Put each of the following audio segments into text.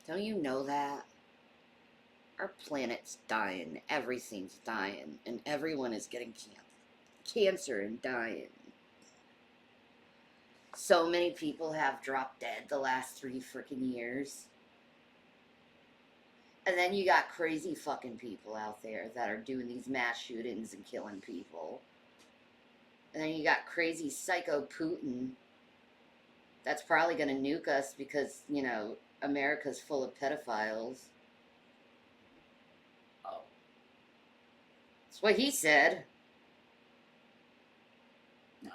Don't you know that? Our planet's dying. Everything's dying. And everyone is getting cancer and dying. So many people have dropped dead the last 3 freaking years. And then you got crazy fucking people out there that are doing these mass shootings and killing people. And then you got crazy psycho Putin that's probably going to nuke us because, America's full of pedophiles. Oh. That's what he said. Nice.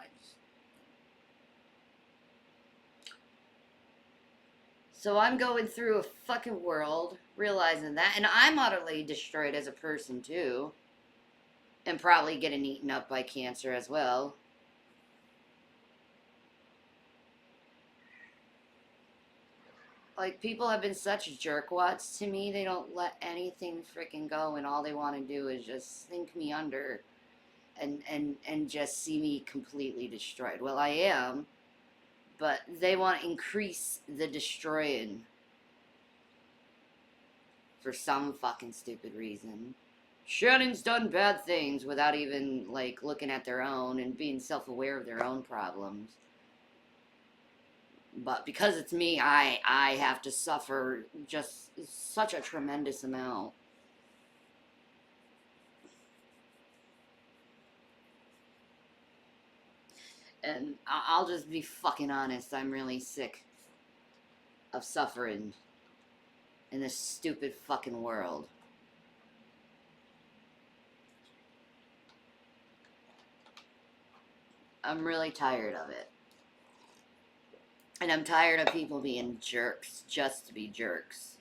So I'm going through a fucking world, realizing that, and I'm utterly destroyed as a person too. And probably getting eaten up by cancer as well. Like, people have been such jerkwads to me, they don't let anything freaking go, and all they want to do is just sink me under and just see me completely destroyed. Well, I am, but they want to increase the destroying for some fucking stupid reason. Shannon's done bad things without even, like, looking at their own and being self-aware of their own problems. But because it's me, I have to suffer just such a tremendous amount. And I'll just be fucking honest, I'm really sick of suffering in this stupid fucking world. I'm really tired of it. And I'm tired of people being jerks just to be jerks.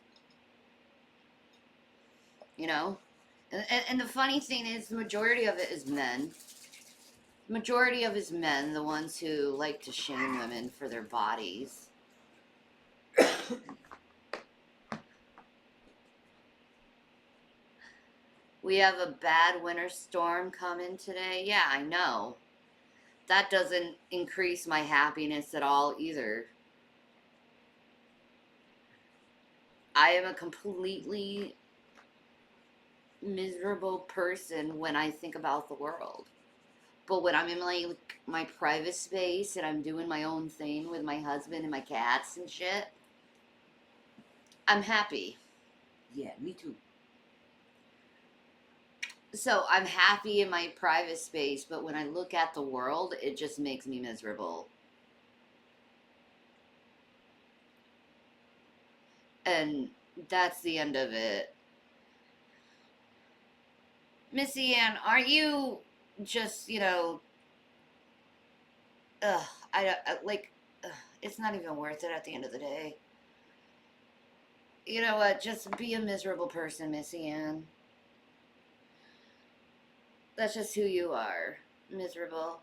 You know? And the funny thing is, the majority of it is men. The majority of it is men, the ones who like to shame women for their bodies. We have a bad winter storm coming today. Yeah, I know. That doesn't increase my happiness at all either. I am a completely miserable person when I think about the world. But when I'm in my private space and I'm doing my own thing with my husband and my cats and shit, I'm happy. Yeah, me too. So I'm happy in my private space, but when I look at the world, it just makes me miserable. And that's the end of it. Missy Ann, are you just, ugh, it's not even worth it at the end of the day. You know what? Just be a miserable person, Missy Ann. That's just who you are. Miserable.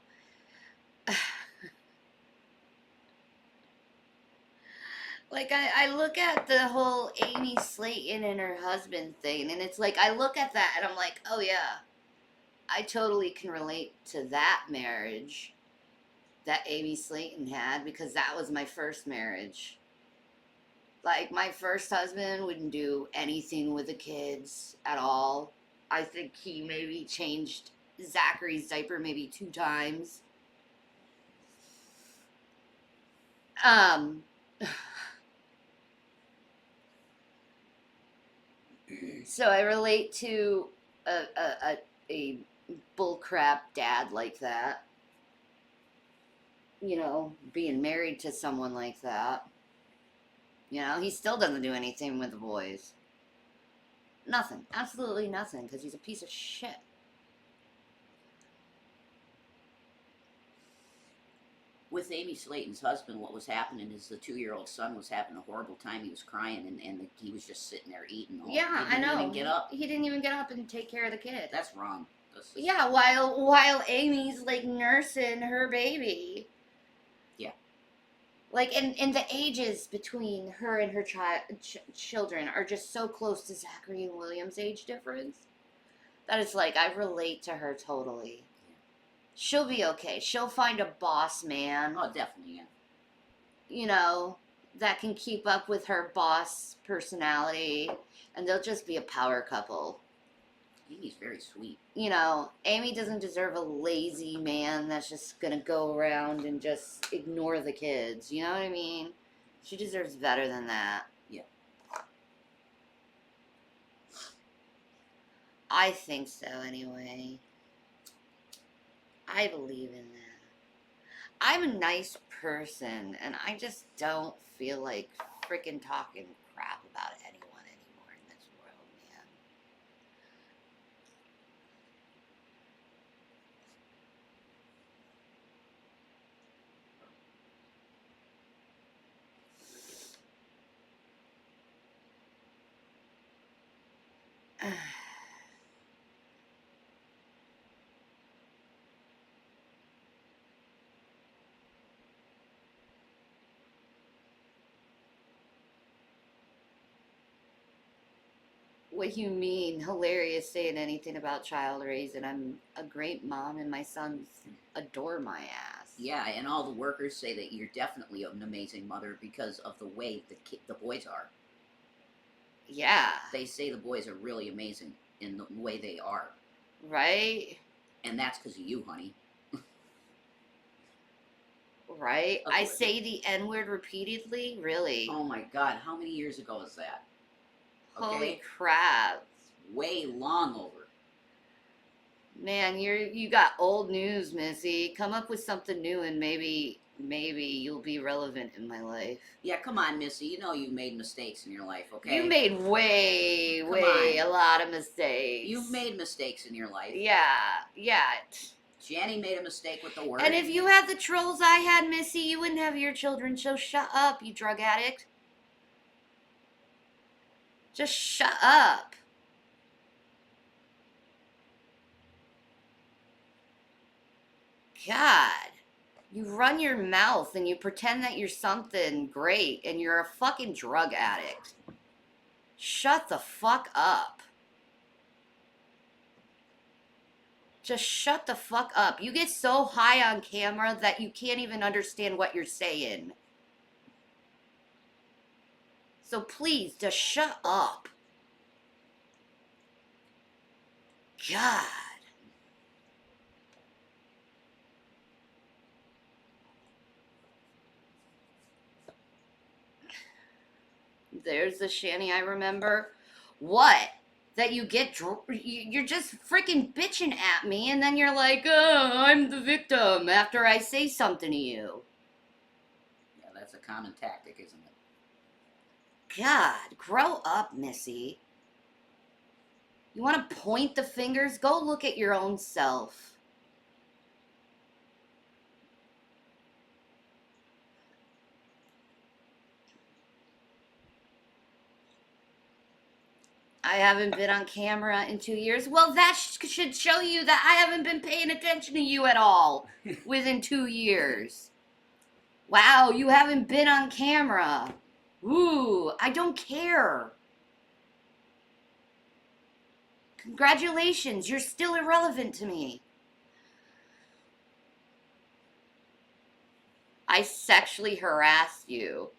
Like, I look at the whole Amy Slayton and her husband thing, and it's like, I look at that and I'm like, oh yeah, I totally can relate to that marriage that Amy Slayton had, because that was my first marriage. Like, my first husband wouldn't do anything with the kids at all. I think he maybe changed Zachary's diaper maybe 2 times. So I relate to a bullcrap dad like that. Being married to someone like that. He still doesn't do anything with the boys. Nothing. Absolutely nothing, because he's a piece of shit. With Amy Slayton's husband, what was happening is the 2-year-old son was having a horrible time. He was crying, and he was just sitting there eating. Yeah, he didn't I know. Even get up. He didn't even get up and take care of the kid. That's wrong. Yeah, while Amy's like nursing her baby. Yeah. Like, and the ages between her and her children are just so close to Zachary and William's age difference that it's like, I relate to her totally. She'll be okay. She'll find a boss man. Oh, definitely, yeah. that can keep up with her boss personality, and they'll just be a power couple. Amy's very sweet. You know, Amy doesn't deserve a lazy man that's just gonna go around and just ignore the kids. You know what I mean? She deserves better than that. Yeah. I think so, anyway. I believe in that. I'm a nice person, and I just don't feel like freaking talking crap about anyone anymore in this world, man. What you mean, hilarious saying anything about child raising? I'm a great mom, and my sons adore my ass. Yeah, and all the workers say that you're definitely an amazing mother because of the way the boys are. Yeah. They say the boys are really amazing in the way they are. Right? And that's because of you, honey. Right? I say the N word repeatedly? Really? Oh my God, how many years ago is that? Holy crap. Way long over. Man, you got old news, Missy. Come up with something new and maybe you'll be relevant in my life. Yeah, come on, Missy. You know you made mistakes in your life, okay? You made way a lot of mistakes. You've made mistakes in your life. Yeah. Shanny made a mistake with the word. And if you had the trolls I had, Missy, you wouldn't have your children, so shut up, you drug addict. Just shut up. God. You run your mouth and you pretend that you're something great and you're a fucking drug addict. Shut the fuck up. Just shut the fuck up. You get so high on camera that you can't even understand what you're saying. So please, just shut up. God. There's the Shanny I remember. What? That you get, you're just freaking bitching at me, and then you're like, oh, I'm the victim after I say something to you. Yeah, that's a common tactic, isn't it? God, grow up, Missy. You want to point the fingers? Go look at your own self. I haven't been on camera in 2 years. Well, that should show you that I haven't been paying attention to you at all within 2 years. Wow, you haven't been on camera. Ooh, I don't care. Congratulations, you're still irrelevant to me. I sexually harassed you.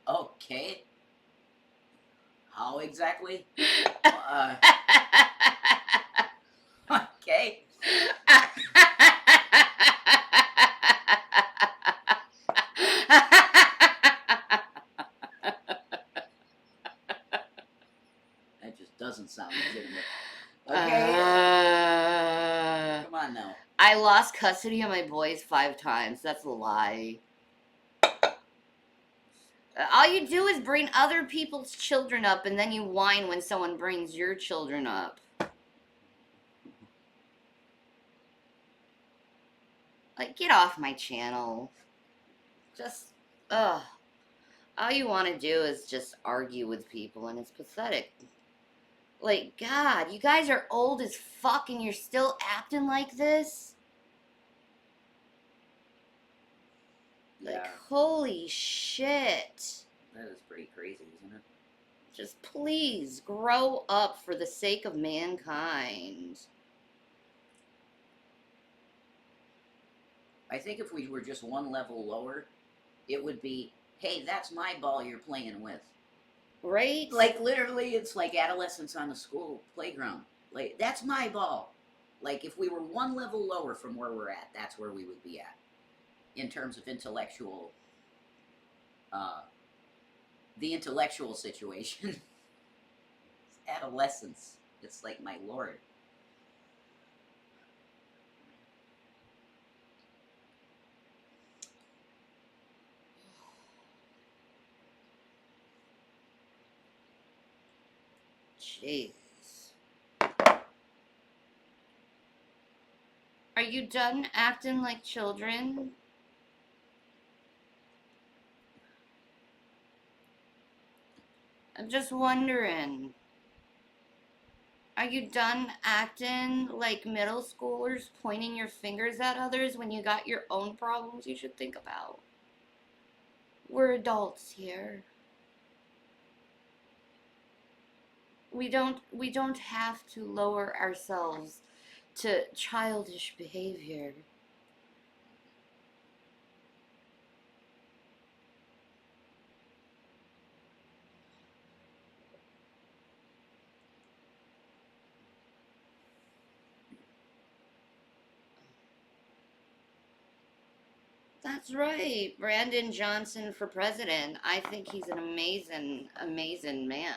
Okay. How exactly? Okay. That just doesn't sound legitimate. Okay. Come on now. I lost custody of my boys 5 times. That's a lie. All you do is bring other people's children up, and then you whine when someone brings your children up. Like, get off my channel. Just, ugh. All you want to do is just argue with people, and it's pathetic. Like, God, you guys are old as fuck, and you're still acting like this? Like, Yeah. holy shit. That is pretty crazy, isn't it? Just please grow up for the sake of mankind. I think if we were just one level lower, it would be, hey, that's my ball you're playing with. Right? Like literally, it's like adolescents on the school playground. Like that's my ball. Like if we were one level lower from where we're at, that's where we would be at in terms of intellectual, uh, the intellectual situation. Adolescence. It's like my lord. Jeez. Are you done acting like children? I'm just wondering. Are you done acting like middle schoolers pointing your fingers at others when you got your own problems you should think about? We're adults here. We don't have to lower ourselves to childish behavior. That's right. Brandon Johnson for president. I think he's an amazing, amazing man.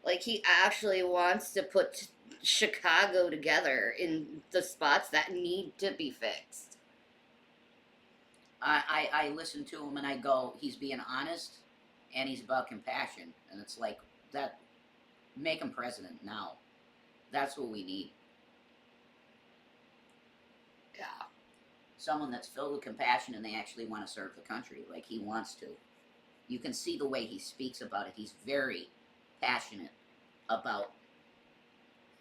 Like, he actually wants to put Chicago together in the spots that need to be fixed. I listen to him and I go, he's being honest and he's about compassion. And it's like, that, make him president now. That's what we need. Yeah. Someone that's filled with compassion and they actually want to serve the country like he wants to. You can see the way he speaks about it. He's very passionate about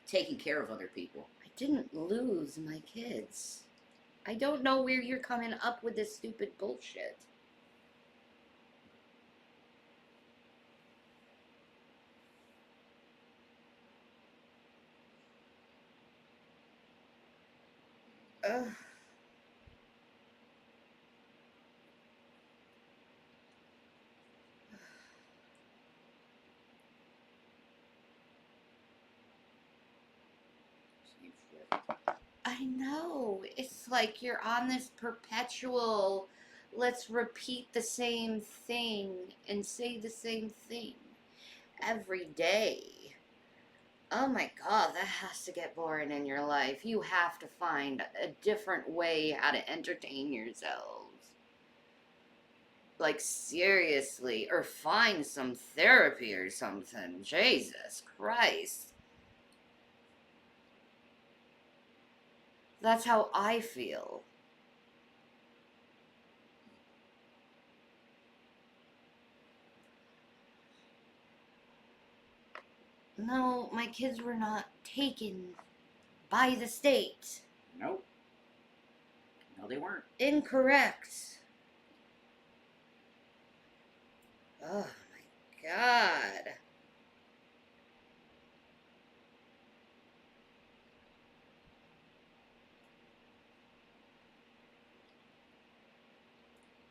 taking care of other people. I didn't lose my kids. I don't know where you're coming up with this stupid bullshit. Ugh. Same shit. I know. It's like you're on this perpetual, let's repeat the same thing and say the same thing every day. Oh my god, that has to get boring in your life. You have to find a different way how to entertain yourselves. Like, seriously. Or find some therapy or something. Jesus Christ. That's how I feel. No, my kids were not taken by the state. Nope. No, they weren't. Incorrect. Oh my god.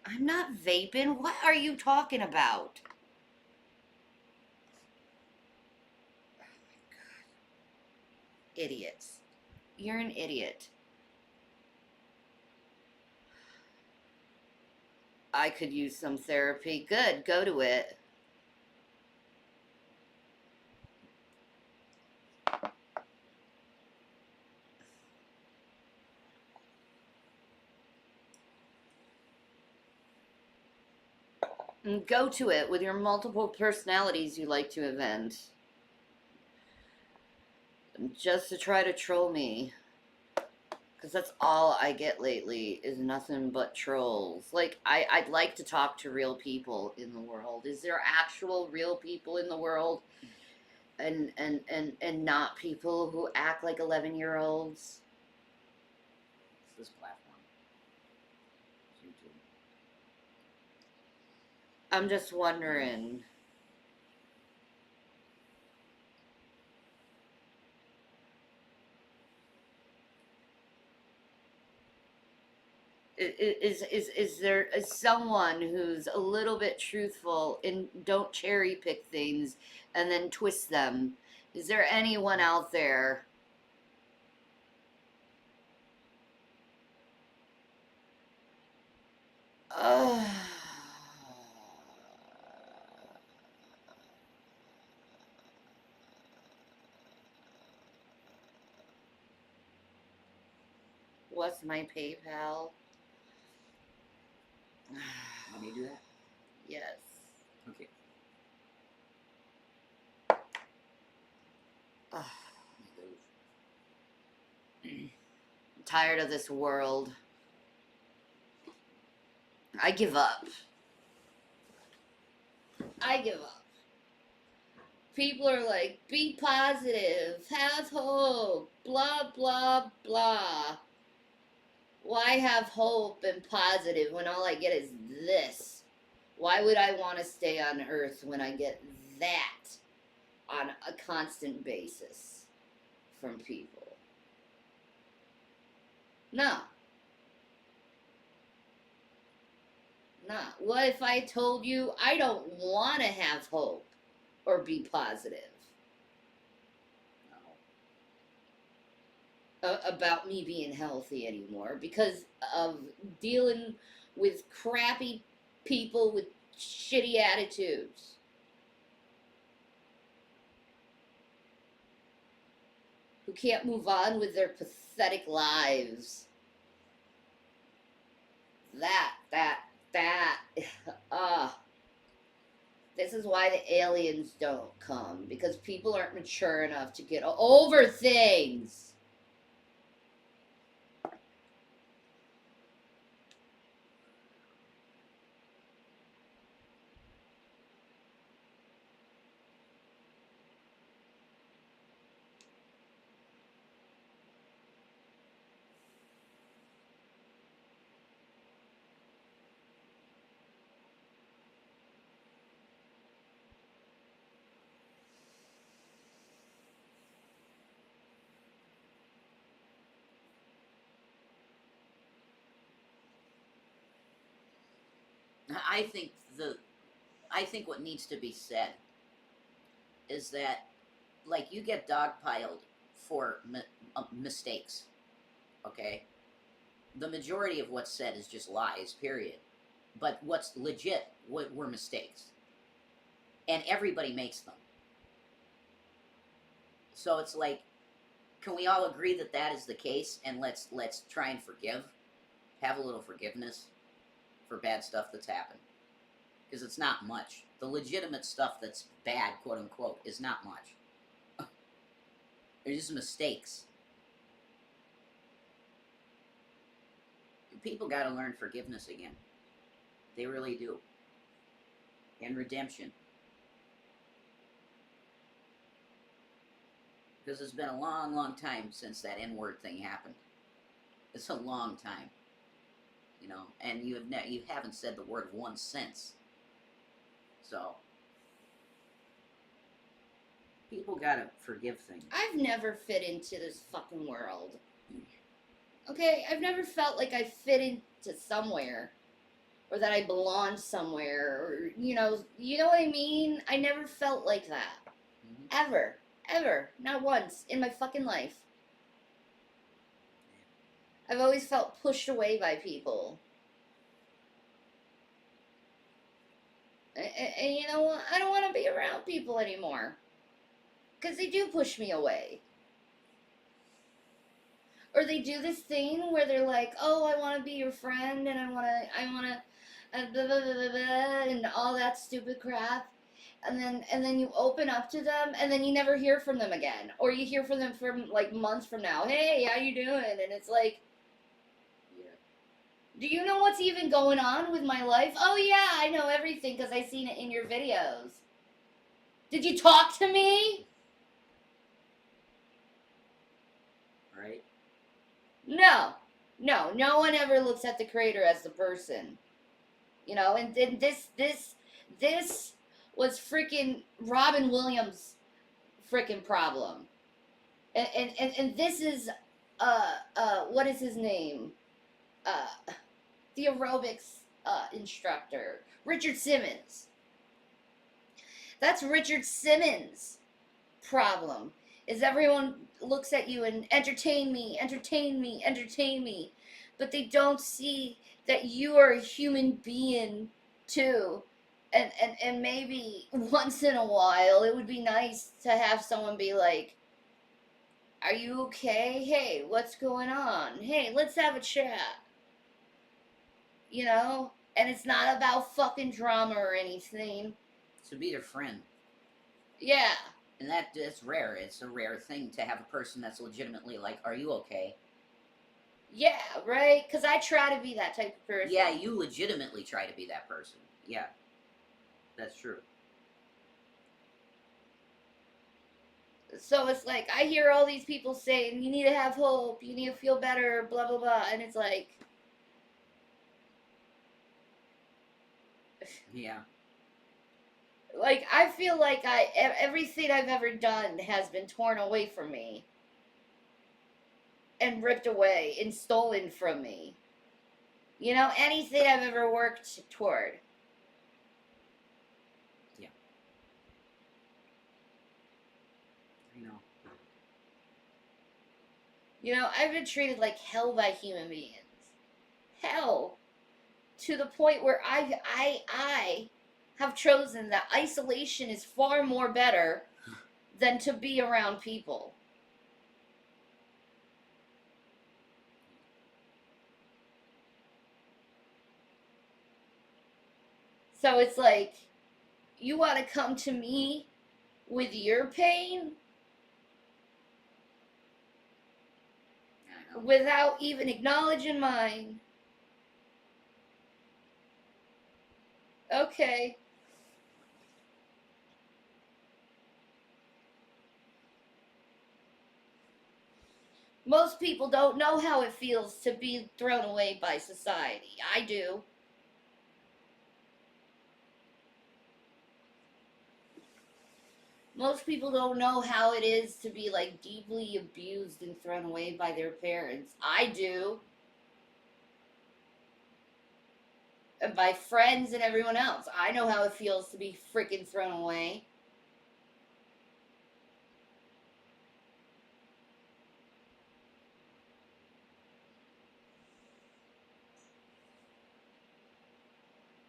I'm not vaping. What are you talking about? Idiots. You're an idiot. I could use some therapy. Good, go to it. And go to it with your multiple personalities you like to invent. Just to try to troll me. Because that's all I get lately is nothing but trolls. Like, I'd like to talk to real people in the world. Is there actual real people in the world? And not people who act like 11-year-olds? It's this platform. It's YouTube. I'm just wondering. Is there someone who's a little bit truthful and don't cherry pick things and then twist them? Is there anyone out there? Uh, what's my PayPal? Let me do that. Yes. Okay. Ugh. I'm tired of this world. I give up. I give up. People are like, be positive, have hope, blah, blah, blah. Why have hope and positive when all I get is this? Why would I want to stay on earth when I get that on a constant basis from people? No. No. What if I told you I don't want to have hope or be positive about me being healthy anymore because of dealing with crappy people with shitty attitudes? Who can't move on with their pathetic lives. That, uh, this is why the aliens don't come, because people aren't mature enough to get over things. I think the I think what needs to be said is that, like, you get dogpiled for mistakes. Okay, the majority of what's said is just lies. Period. But what's legit were mistakes, and everybody makes them. So it's like, can we all agree that that is the case? And let's try and forgive, have a little forgiveness for bad stuff that's happened, because it's not much. The legitimate stuff that's bad, quote unquote, is not much. They're just mistakes. People got to learn forgiveness again. They really do. And redemption. Because it's been a long, long time since that N-word thing happened. It's a long time. You know, and you haven't said the word once since. So people gotta forgive things. I've never fit into this fucking world. Okay, I've never felt like I fit into somewhere, or that I belonged somewhere, or you know what I mean? I never felt like that. Ever. Ever. Not once in my fucking life. I've always felt pushed away by people. And you know what? I don't want to be around people anymore. Because they do push me away. Or they do this thing where they're like, oh, I want to be your friend, and I want to, blah, blah, blah, blah, blah, and all that stupid crap. And then you open up to them, and then you never hear from them again. Or you hear from them from, like, months from now. Hey, how you doing? And it's like, do you know what's even going on with my life? Oh, yeah, I know everything because I seen it in your videos. Did you talk to me? Right? No. No one ever looks at the creator as the person. And then this was freaking Robin Williams' freaking problem. And this is, what is his name? Uh, the aerobics instructor, Richard Simmons. That's Richard Simmons' problem. Is everyone looks at you and entertain me, entertain me, entertain me, but they don't see that you are a human being too. And maybe once in a while it would be nice to have someone be like, are you okay? Hey, what's going on? Hey, let's have a chat. You know? And it's not about fucking drama or anything. To be their friend. Yeah. And that's rare. It's a rare thing to have a person that's legitimately like, are you okay? Yeah, right? Because I try to be that type of person. Yeah, you legitimately try to be that person. Yeah. That's true. So it's like, I hear all these people saying, you need to have hope, you need to feel better, blah, blah, blah. And it's like, Yeah. like, I feel like everything I've ever done has been torn away from me and ripped away and stolen from me. You know, anything I've ever worked toward. Yeah. I know. You know, I've been treated like hell by human beings. Hell. To the point where I have chosen that isolation is far more better than to be around people. So it's like, you want to come to me with your pain I know. without even acknowledging mine. Okay. Most people don't know how it feels to be thrown away by society. I do. Most people don't know how it is to be like deeply abused and thrown away by their parents. I do. And by friends and everyone else. I know how it feels to be freaking thrown away.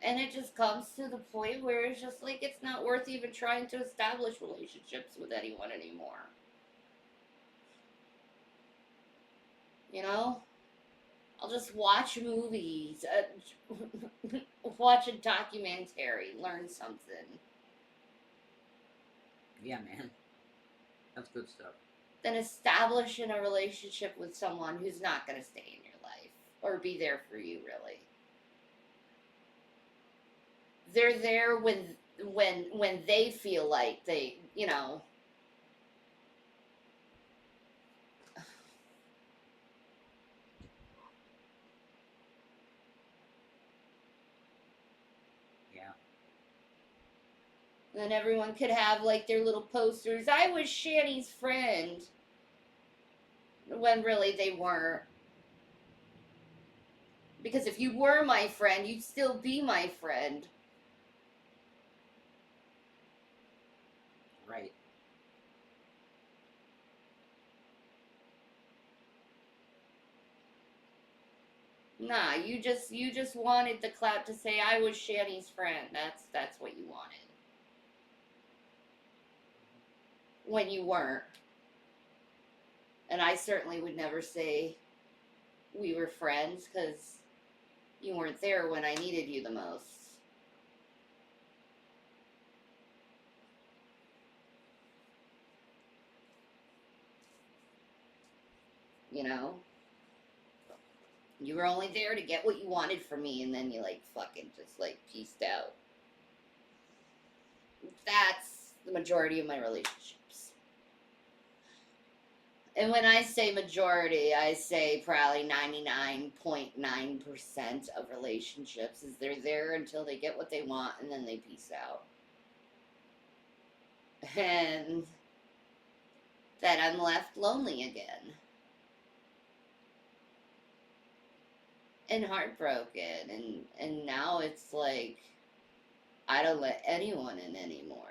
And it just comes to the point where it's just like, it's not worth even trying to establish relationships with anyone anymore. You know? I'll just watch movies, watch a documentary, learn something. Yeah, man. That's good stuff. Than establishing a relationship with someone who's not going to stay in your life or be there for you, really. They're there when they feel like they, you know. Yeah. Then everyone could have like their little posters. I was Shanny's friend, when really they weren't. Because if you were my friend, you'd still be my friend. Right. Nah, you just wanted the clout to say I was Shanny's friend. That's what you wanted. When you weren't. And I certainly would never say we were friends because you weren't there when I needed you the most. You know? You were only there to get what you wanted from me, and then you like fucking just like pieced out. That's the majority of my relationships. And when I say majority, I say probably 99.9% of relationships is they're there until they get what they want and then they peace out. And then I'm left lonely again. and heartbroken, and now it's like I don't let anyone in anymore.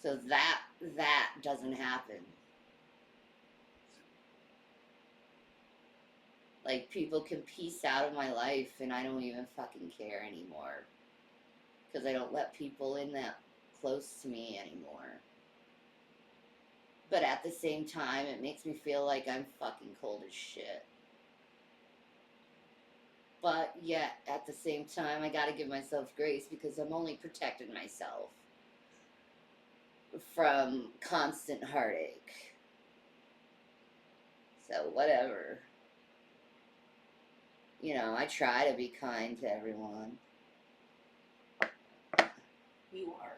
So that doesn't happen. Like people can piece out of my life and I don't even fucking care anymore because I don't let people in that close to me anymore. But at the same time, it makes me feel like I'm fucking cold as shit. But yet, at the same time, I gotta give myself grace because I'm only protecting myself from constant heartache. So, whatever. You know, I try to be kind to everyone. You are.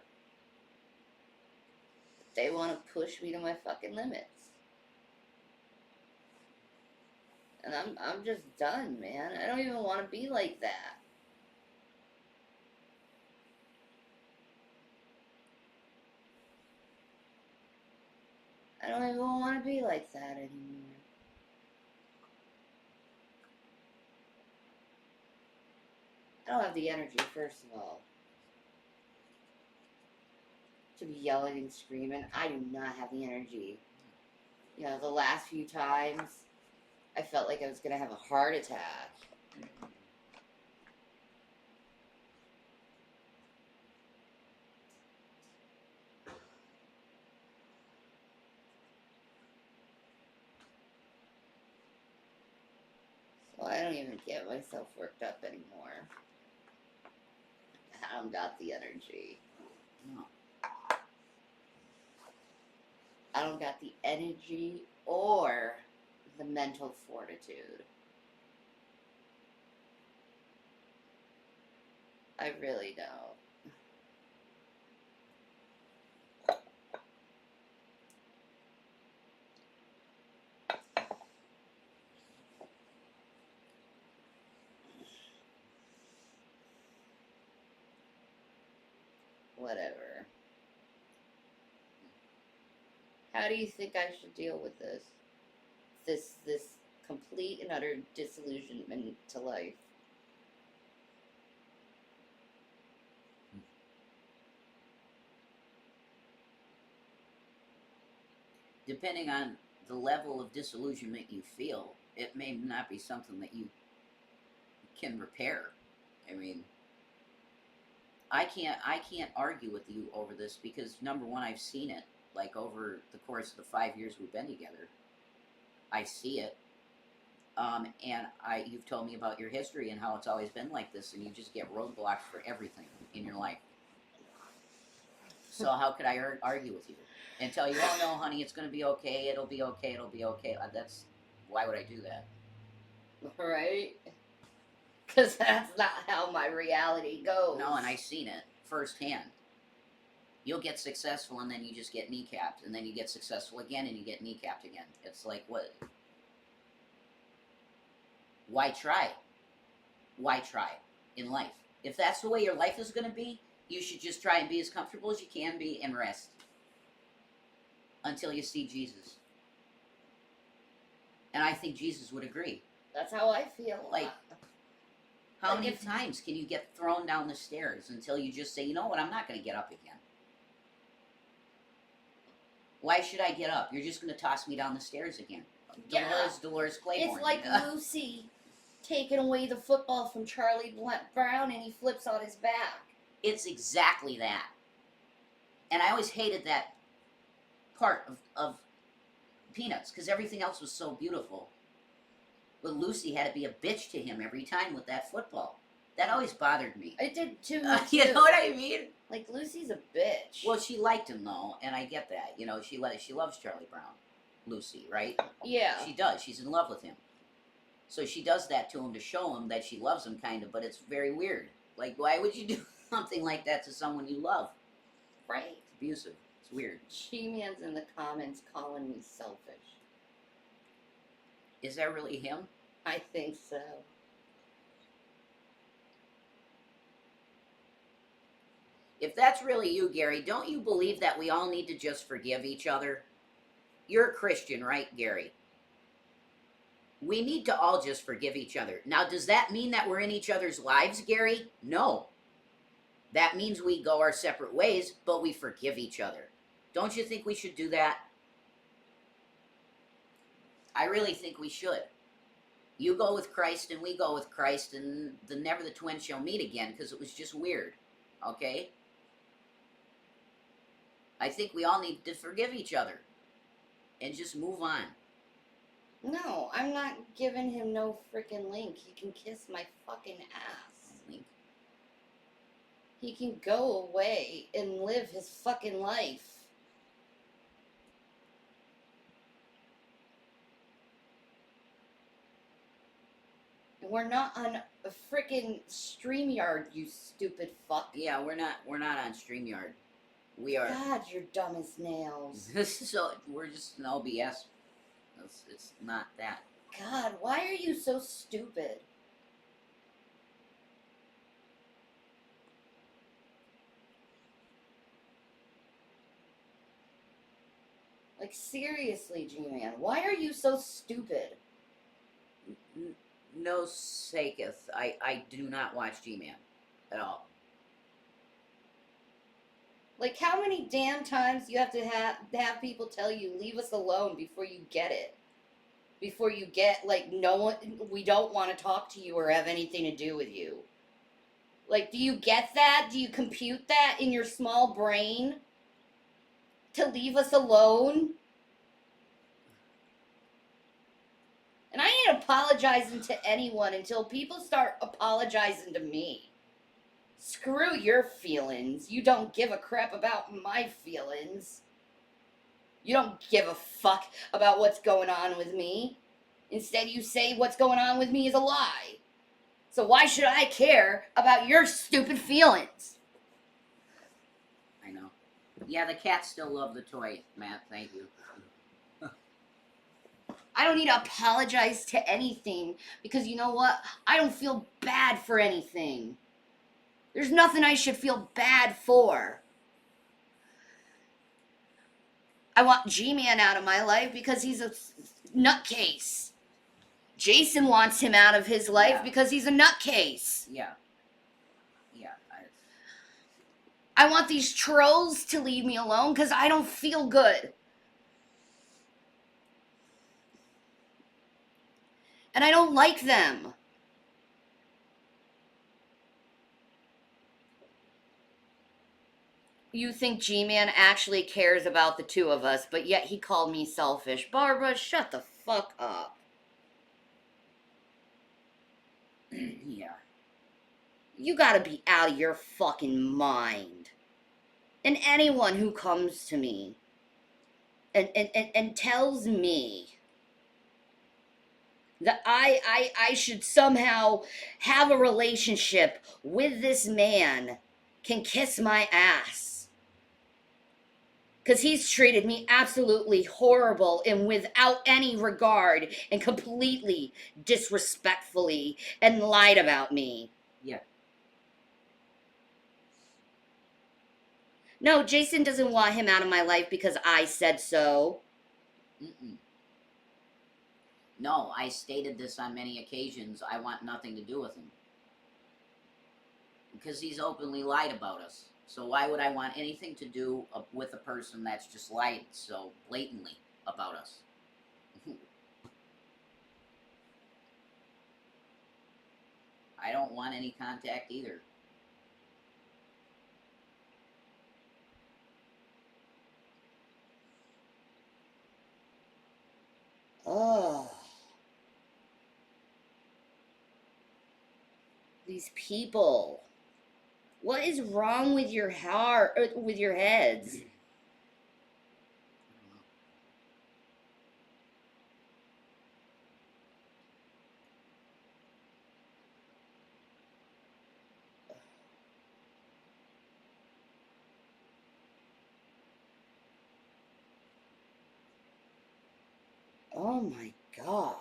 They want to push me to my fucking limits. And I'm just done, man. I don't even want to be like that. I don't even want to be like that anymore. I don't have the energy, first of all, to be yelling and screaming. I do not have the energy. You know, the last few times, I felt like I was going to have a heart attack. So I don't even get myself worked up anymore. I don't got the energy. No. I don't got the energy or the mental fortitude. I really don't. Whatever. How do you think I should deal with this? This complete and utter disillusionment to life. Depending on the level of disillusionment you feel, it may not be something that you can repair. I mean, I can't argue with you over this because number one, I've seen it like over the course of the 5 years we've been together. I see it, and you've told me about your history and how it's always been like this, and you just get roadblocks for everything in your life. So how could I argue with you and tell you, oh no, honey, it's going to be okay. It'll be okay. It'll be okay. That's why would I do that? Right? Because that's not how my reality goes. No, and I seen it firsthand. You'll get successful and then you just get kneecapped, and then you get successful again and you get kneecapped again. It's like, what? Why try? Why try in life? If that's the way your life is going to be, you should just try and be as comfortable as you can be and rest until you see Jesus. And I think Jesus would agree. That's how I feel. Like, how many times can you get thrown down the stairs until you just say, you know what, I'm not going to get up again? Why should I get up? You're just going to toss me down the stairs again. Yeah. Dolores Claiborne. It's like Lucy taking away the football from Charlie Brown and he flips on his back. It's exactly that. And I always hated that part of Peanuts because everything else was so beautiful. But Lucy had to be a bitch to him every time with that football. That always bothered me. It did too. You know what I mean? Like, Lucy's a bitch. Well, she liked him though, and I get that. You know, she loves Charlie Brown, Lucy, right? Yeah. She does. She's in love with him. So she does that to him to show him that she loves him, kind of. But it's very weird. Like, why would you do something like that to someone you love? Right. It's abusive. It's weird. She-Man's in the comments calling me selfish. Is that really him? I think so. If that's really you, Gary, don't you believe that we all need to just forgive each other? You're a Christian, right, Gary? We need to all just forgive each other. Now, does that mean that we're in each other's lives, Gary? No. That means we go our separate ways, but we forgive each other. Don't you think we should do that? I really think we should. You go with Christ and we go with Christ, and never the twins shall meet again because it was just weird. Okay? I think we all need to forgive each other and just move on. No, I'm not giving him no freaking link. He can kiss my fucking ass. Link. He can go away and live his fucking life. We're not on a freaking StreamYard, you stupid fuck. Yeah, we're not on StreamYard. We are. God, you're dumb as nails. So we're just an OBS. It's not that. God, why are you so stupid? Like, seriously, G-Man, why are you so stupid? No saketh. I do not watch G-Man at all. Like, how many damn times do you have to have people tell you, leave us alone before you get it? Before you get, like, no one, we don't want to talk to you or have anything to do with you. Like, do you get that? Do you compute that in your small brain? To leave us alone? And I ain't apologizing to anyone until people start apologizing to me. Screw your feelings. You don't give a crap about my feelings. You don't give a fuck about what's going on with me. Instead, you say what's going on with me is a lie. So why should I care about your stupid feelings? I know. Yeah, the cats still love the toy, Matt. Thank you. I don't need to apologize to anything because you know what? I don't feel bad for anything. There's nothing I should feel bad for. I want G-Man out of my life because he's a nutcase. Jason wants him out of his life because he's a nutcase. Yeah. Yeah. I want these trolls to leave me alone because I don't feel good. And I don't like them. You think G-Man actually cares about the two of us, but yet he called me selfish. Barbara, shut the fuck up. Yeah. You gotta be out of your fucking mind. And anyone who comes to me and tells me that I should somehow have a relationship with this man can kiss my ass. Because he's treated me absolutely horrible and without any regard and completely disrespectfully and lied about me. Yeah. No, Jason doesn't want him out of my life because I said so. Mm-mm. No, I stated this on many occasions. I want nothing to do with him. Because he's openly lied about us. So why would I want anything to do with a person that's just lied so blatantly about us? I don't want any contact either. Oh. These people. What is wrong with your heart, with your heads? Oh my God.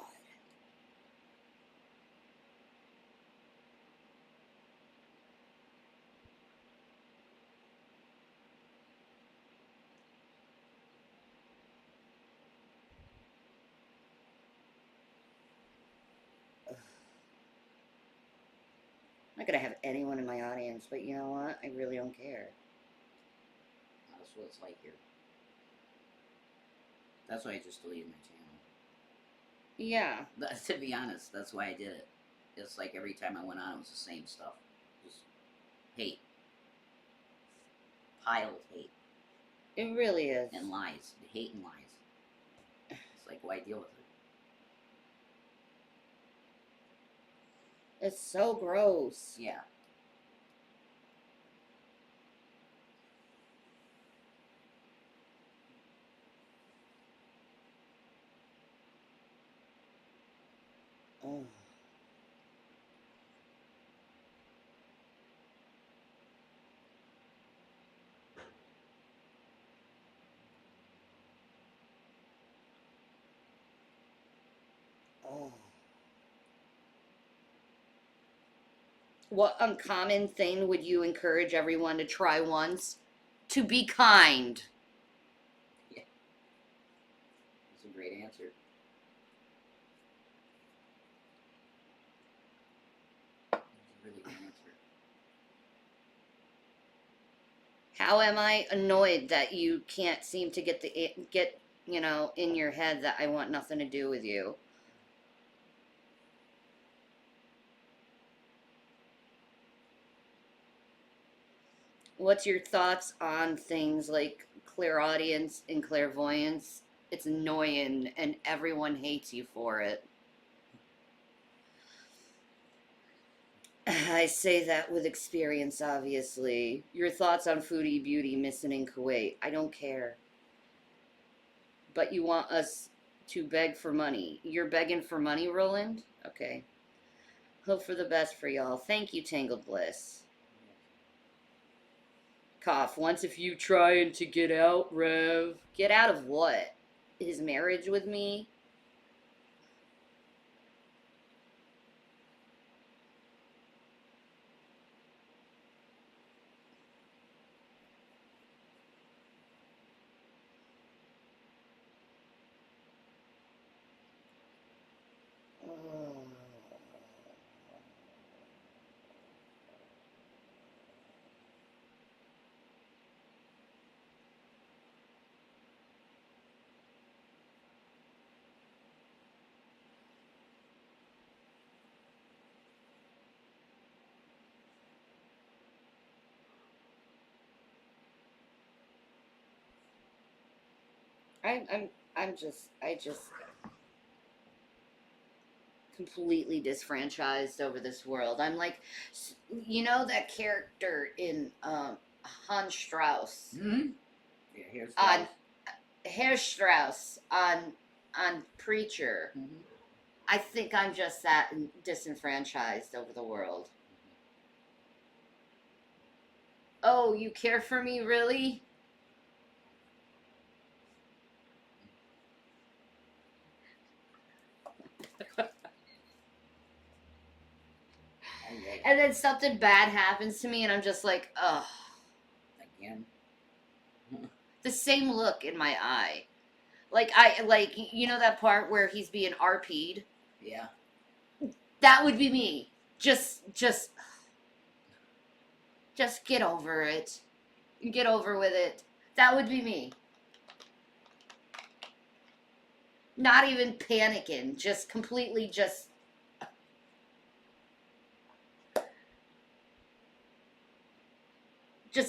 not gonna have anyone in my audience, but you know what? I really don't care. That's what it's like here. That's why I just deleted my channel. Yeah. To be honest, that's why I did it. It's like every time I went on, it was the same stuff. Just hate. Pile of hate. It really is. And lies. Hate and lies. It's like, why deal with it? It's so gross. Yeah. Oh. Oh. What uncommon thing would you encourage everyone to try once? To be kind. Yeah. That's a great answer. That's a really good answer. How am I annoyed that you can't seem to get in your head that I want nothing to do with you? What's your thoughts on things like clairaudience and clairvoyance? It's annoying and everyone hates you for it. I say that with experience, obviously. Your thoughts on Foodie Beauty missing in Kuwait? I don't care. But you want us to beg for money. You're begging for money, Roland? Okay. Hope for the best for y'all. Thank you, Tangled Bliss. Cough. Once if you trying to get out, Rev. Get out of what? His marriage with me? Oh. I, I'm I just completely disfranchised over this world. I'm like, that character in Hans Strauss Mm-hmm. Yeah, here's on Strauss. Herr Strauss on Preacher. Mm-hmm. I think I'm just that disenfranchised over the world. Oh, you care for me, really? And then something bad happens to me, and I'm just like, ugh. Again. The same look in my eye. That part where he's being RP'd? Yeah. That would be me. Just get over it. Get over with it. That would be me. Not even panicking, just completely just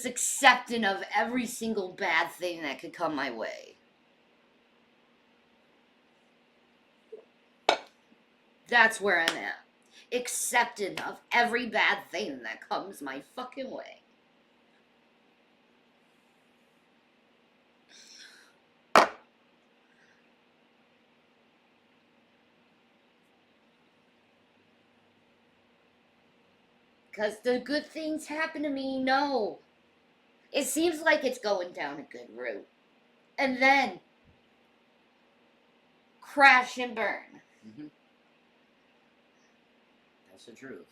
accepting of every single bad thing that could come my way. That's where I'm at. Accepting of every bad thing that comes my fucking way. Because the good things happen to me, no. It seems like it's going down a good route. And then crash and burn. Mm-hmm. That's the truth.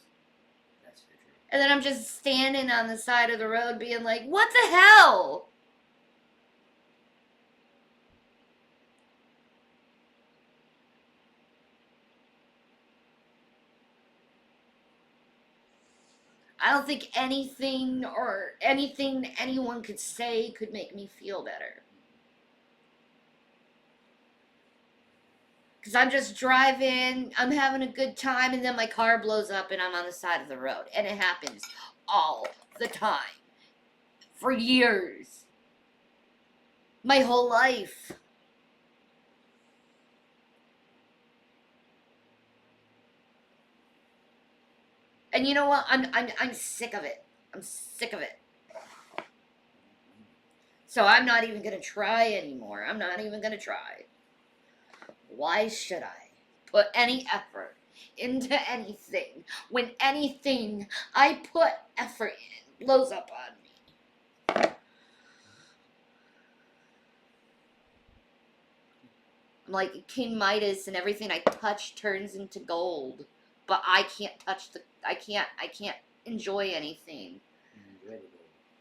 That's the truth. And then I'm just standing on the side of the road being like, what the hell? I don't think anything or anything anyone could say could make me feel better. Because I'm just driving, I'm having a good time, and then my car blows up and I'm on the side of the road. And it happens all the time. For years. My whole life. And you know what? I'm sick of it. I'm sick of it. So I'm not even gonna try anymore. I'm not even gonna try. Why should I put any effort into anything when anything I put effort in blows up on me? I'm like King Midas and everything I touch turns into gold. But I can't touch the I can't enjoy anything.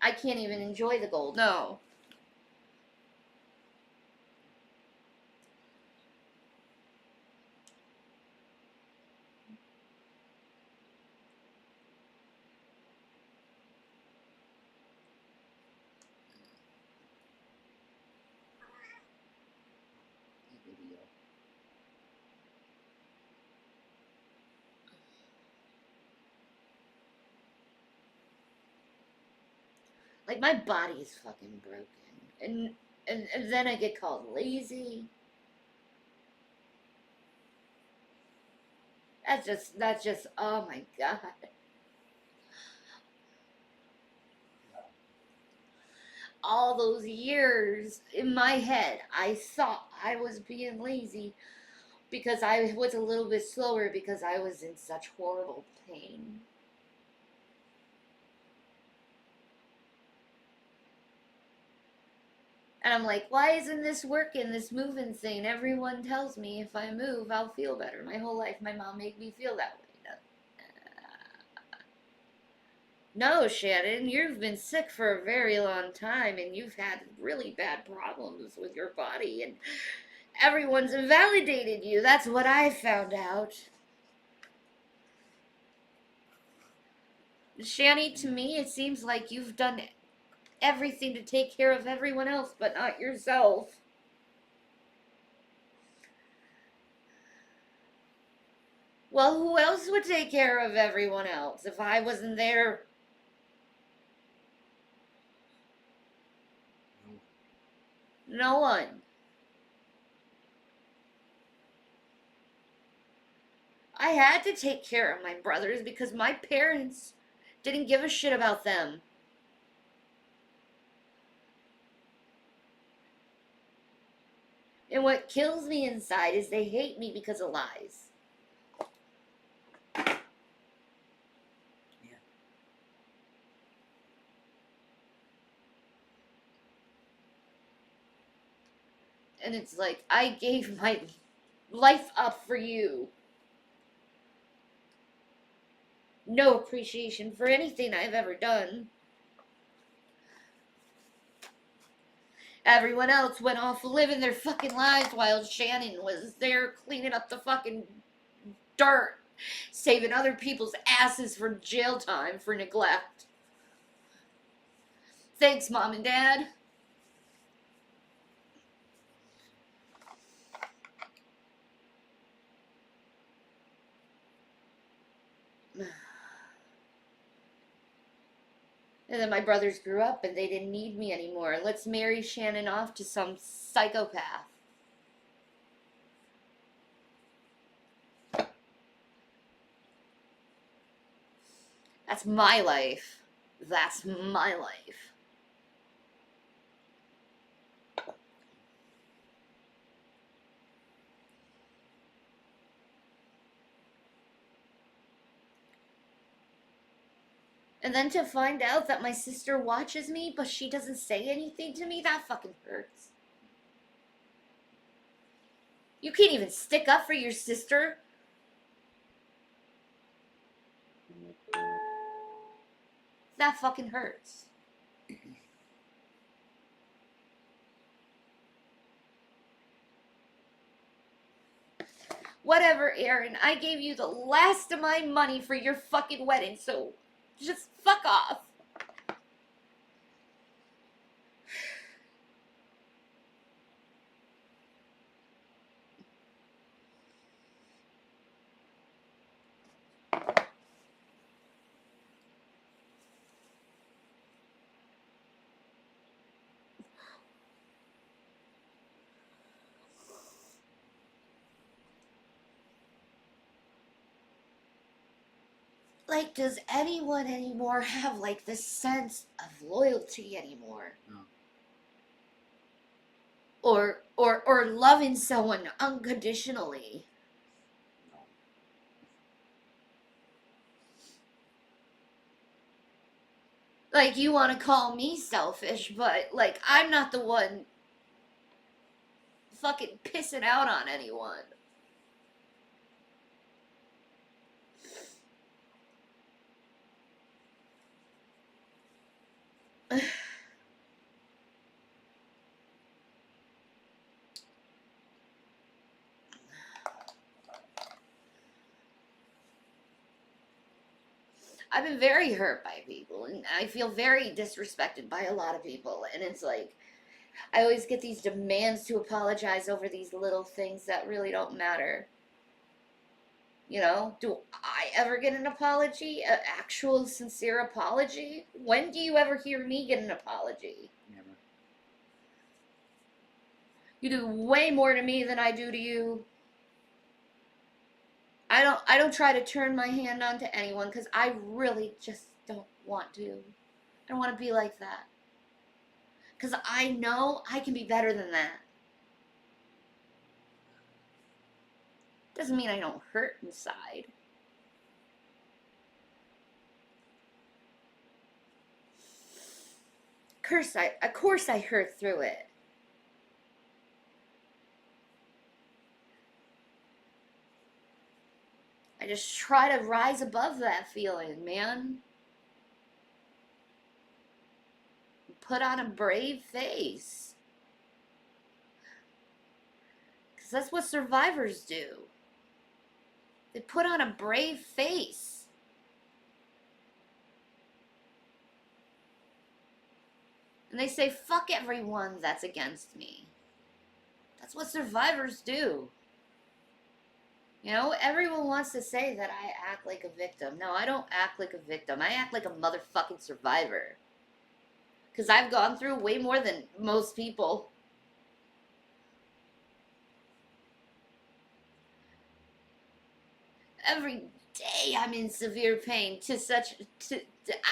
I can't even enjoy the gold. No. Like my body is fucking broken. And then I get called lazy. That's just oh my god. All those years in my head I thought I was being lazy because I was a little bit slower because I was in such horrible pain. And I'm like, why isn't this working, this moving thing? Everyone tells me if I move, I'll feel better. My whole life, my mom made me feel that way. No, Shannon, you've been sick for a very long time and you've had really bad problems with your body, and everyone's invalidated you. That's what I found out. Shanny, to me, it seems like you've done everything to take care of everyone else, but not yourself. Well, who else would take care of everyone else if I wasn't there? No one. I had to take care of my brothers because my parents didn't give a shit about them. And what kills me inside is they hate me because of lies. Yeah. And it's like, I gave my life up for you. No appreciation for anything I've ever done. Everyone else went off living their fucking lives while Shannon was there cleaning up the fucking dirt, saving other people's asses for jail time for neglect. Thanks, Mom and Dad. And then my brothers grew up and they didn't need me anymore. Let's marry Shannon off to some psychopath. That's my life. That's my life. And then to find out that my sister watches me, but she doesn't say anything to me, that fucking hurts. You can't even stick up for your sister. That fucking hurts. Whatever, Aaron. I gave you the last of my money for your fucking wedding, so Just fuck off. Like, does anyone anymore have like this sense of loyalty anymore? No. Or loving someone unconditionally? No. Like, you want to call me selfish, but like, I'm not the one fucking pissing out on anyone. I've been very hurt by people, and I feel very disrespected by a lot of people, and it's like, I always get these demands to apologize over these little things that really don't matter. You know, do I ever get an apology? An actual sincere apology? When do you ever hear me get an apology? Never. You do way more to me than I do to you. I don't try to turn my hand on to anyone cuz I really just don't want to. I don't want to be like that. Cuz I know I can be better than that. Doesn't mean I don't hurt inside. Of course I hurt through it. I just try to rise above that feeling, man. Put on a brave face. Because that's what survivors do. They put on a brave face. And they say, fuck everyone that's against me. That's what survivors do. You know, everyone wants to say that I act like a victim. No, I don't act like a victim. I act like a motherfucking survivor. Because I've gone through way more than most people. Every day I'm in severe pain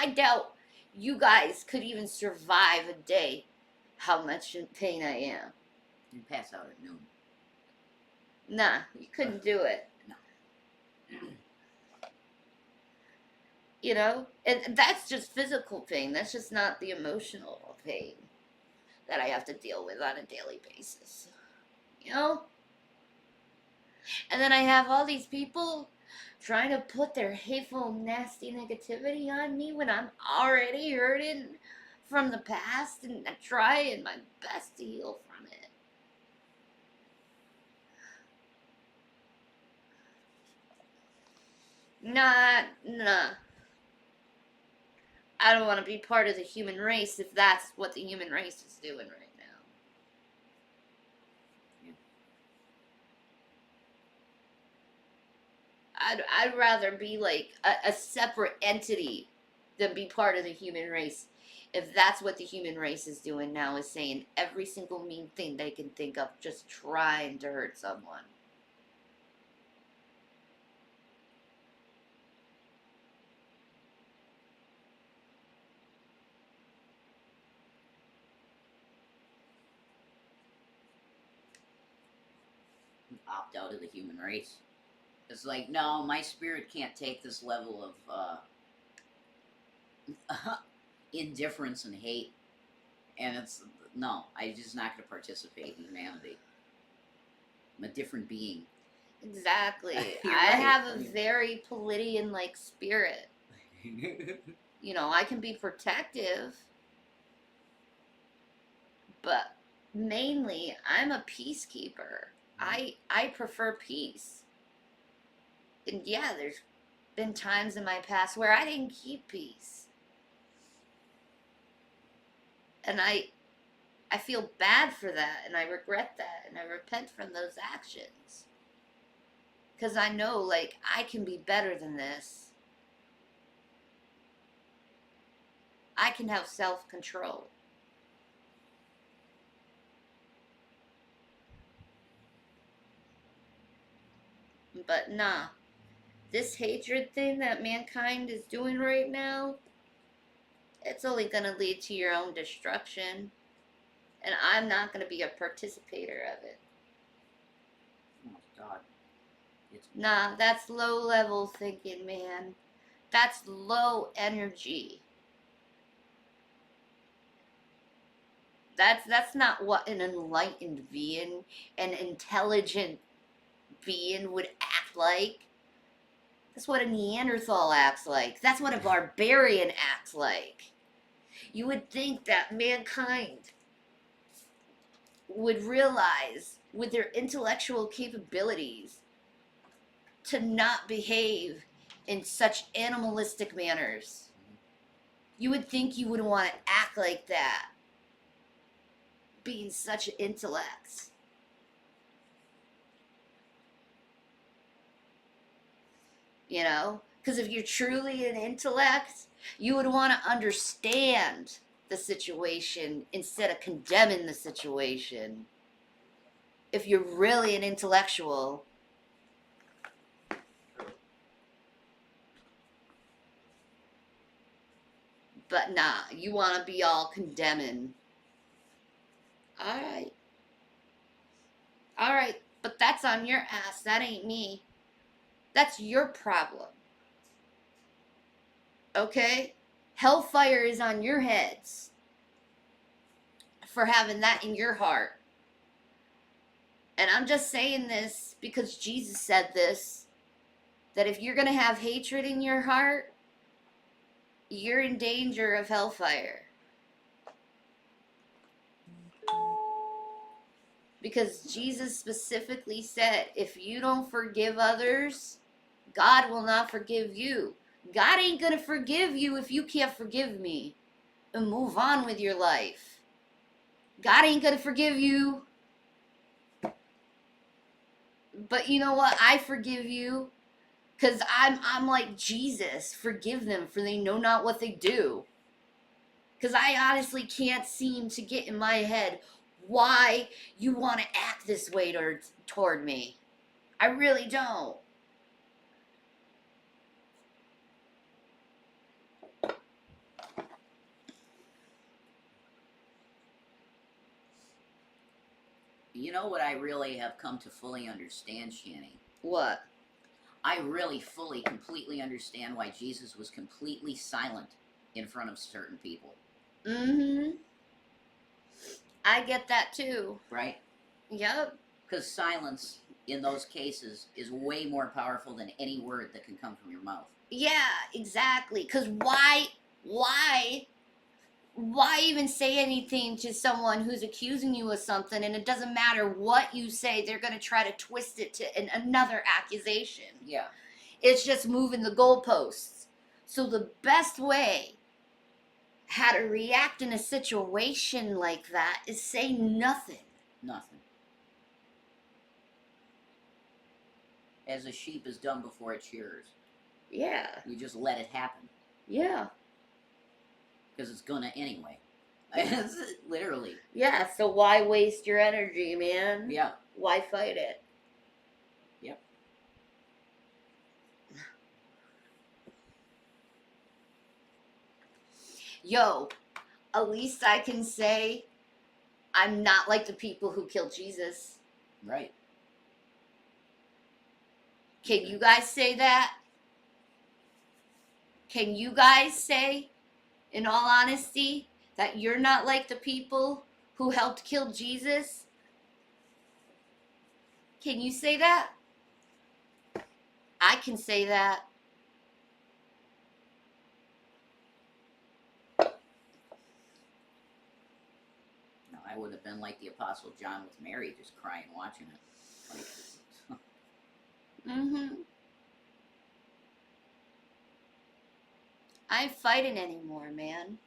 I doubt you guys could even survive a day how much in pain I am. You pass out at noon. Nah, you couldn't do it. No. You know? And that's just physical pain. That's just not the emotional pain that I have to deal with on a daily basis. You know? And then I have all these people trying to put their hateful, nasty negativity on me when I'm already hurting from the past and I'm trying my best to heal from it. Nah. I don't want to be part of the human race if that's what the human race is doing right now. I'd rather be like a separate entity than be part of the human race. If that's what the human race is doing now, is saying every single mean thing they can think of, just trying to hurt someone. Opt out of the human race. It's like, no, my spirit can't take this level of indifference and hate. And it's, no, I'm just not going to participate in humanity. I'm a different being. Exactly. I Right. have a very Palladian like spirit. You know, I can be protective, but mainly I'm a peacekeeper. I prefer peace. And yeah, there's been times in my past where I didn't keep peace. And I feel bad for that, and I regret that, and I repent from those actions. Because I know, like, I can be better than this. I can have self control. But nah, this hatred thing that mankind is doing right now, it's only going to lead to your own destruction. And I'm not going to be a participator of it. Oh God. Nah, that's low level thinking, man. That's low energy. That's not what an enlightened being, an intelligent being would act like. That's what a Neanderthal acts like. That's what a barbarian acts like. You would think that mankind would realize, with their intellectual capabilities, to not behave in such animalistic manners. You would think you wouldn't want to act like that, being such an intellect. You know? Because if you're truly an intellect, you would want to understand the situation instead of condemning the situation. If you're really an intellectual. But nah, you want to be all condemning. Alright. Alright, but that's on your ass. That ain't me. That's your problem. Okay? Hellfire is on your heads for having that in your heart. And I'm just saying this because Jesus said this, that if you're going to have hatred in your heart, you're in danger of hellfire. Because Jesus specifically said, if you don't forgive others, God will not forgive you. God ain't going to forgive you if you can't forgive me and move on with your life. God ain't going to forgive you. But you know what? I forgive you. Because I'm like Jesus. Forgive them, for they know not what they do. Because I honestly can't seem to get in my head why you want to act this way toward me. I really don't. You know what I really have come to fully understand, Shanny? What? I really fully, completely understand why Jesus was completely silent in front of certain people. Mm-hmm. I get that too. Right? Yep. Because silence in those cases is way more powerful than any word that can come from your mouth. Yeah, exactly. Because why even say anything to someone who's accusing you of something, and it doesn't matter what you say, they're going to try to twist it to another accusation. Yeah. It's just moving the goalposts. So the best way how to react in a situation like that is say nothing. Nothing. As a sheep is dumb before its shearers. Yeah. You just let it happen. Yeah. Because it's gonna anyway. Literally. Yeah, so why waste your energy, man? Yeah. Why fight it? Yep. Yo, at least I can say I'm not like the people who killed Jesus. Right. Can you guys say that? Can you guys say, in all honesty, that you're not like the people who helped kill Jesus? Can you say that? I can say that. No, I would have been like the Apostle John with Mary, just crying watching it. Like, Mm-hmm. I ain't fighting anymore, man.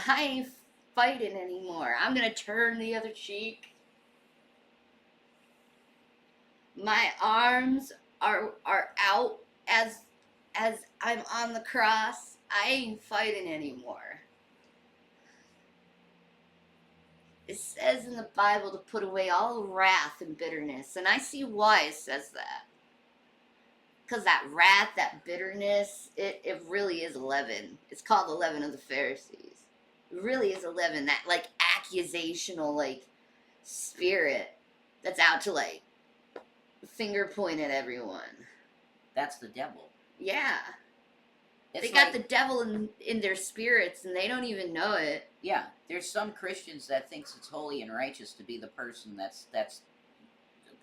I ain't fighting anymore. I'm gonna turn the other cheek. My arms are out as I'm on the cross. I ain't fighting anymore. It says in the Bible to put away all wrath and bitterness, and I see why it says that. Because that wrath, that bitterness, it really is leaven. It's called the leaven of the Pharisees. It really is a leaven, that like accusational like spirit that's out to like finger point at everyone. That's the devil. Yeah. It's They got like, the devil in their spirits and they don't even know it. yeah, there's some Christians that thinks it's holy and righteous to be the person that's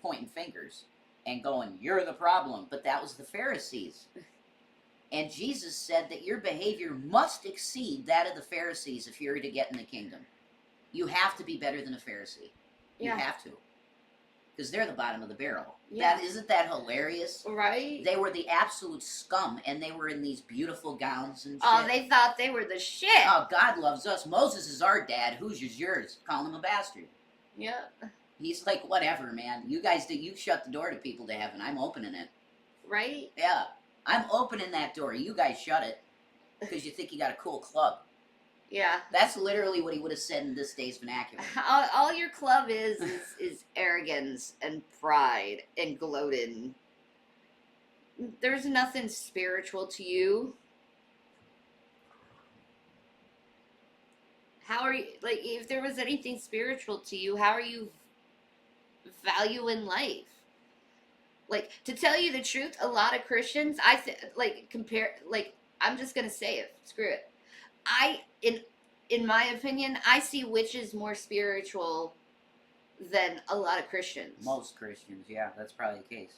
pointing fingers and going, "You're the problem." But that was the Pharisees. And Jesus said that your behavior must exceed that of the Pharisees if you're to get in the kingdom. You have to be better than a Pharisee. You Yeah. have to. Because they're the bottom of the barrel. Yeah. Isn't that hilarious? Right? They were the absolute scum, and they were in these beautiful gowns and shit. Oh, they thought they were the shit. Oh, God loves us. Moses is our dad. Who's yours? Call him a bastard. Yeah. He's like, whatever, man. You guys, you shut the door to people to heaven. I'm opening it. Right? Yeah. I'm opening that door. You guys shut it because you think you got a cool club. Yeah. That's literally what he would have said in this day's vernacular. All your club is arrogance and pride and gloating. There's nothing spiritual to you. How are you, like, if there was anything spiritual to you, how are you valuing life? Like, to tell you the truth, a lot of Christians, I'm just gonna say it. Screw it. I in my opinion, I see witches more spiritual than a lot of Christians. Most Christians, yeah, that's probably the case.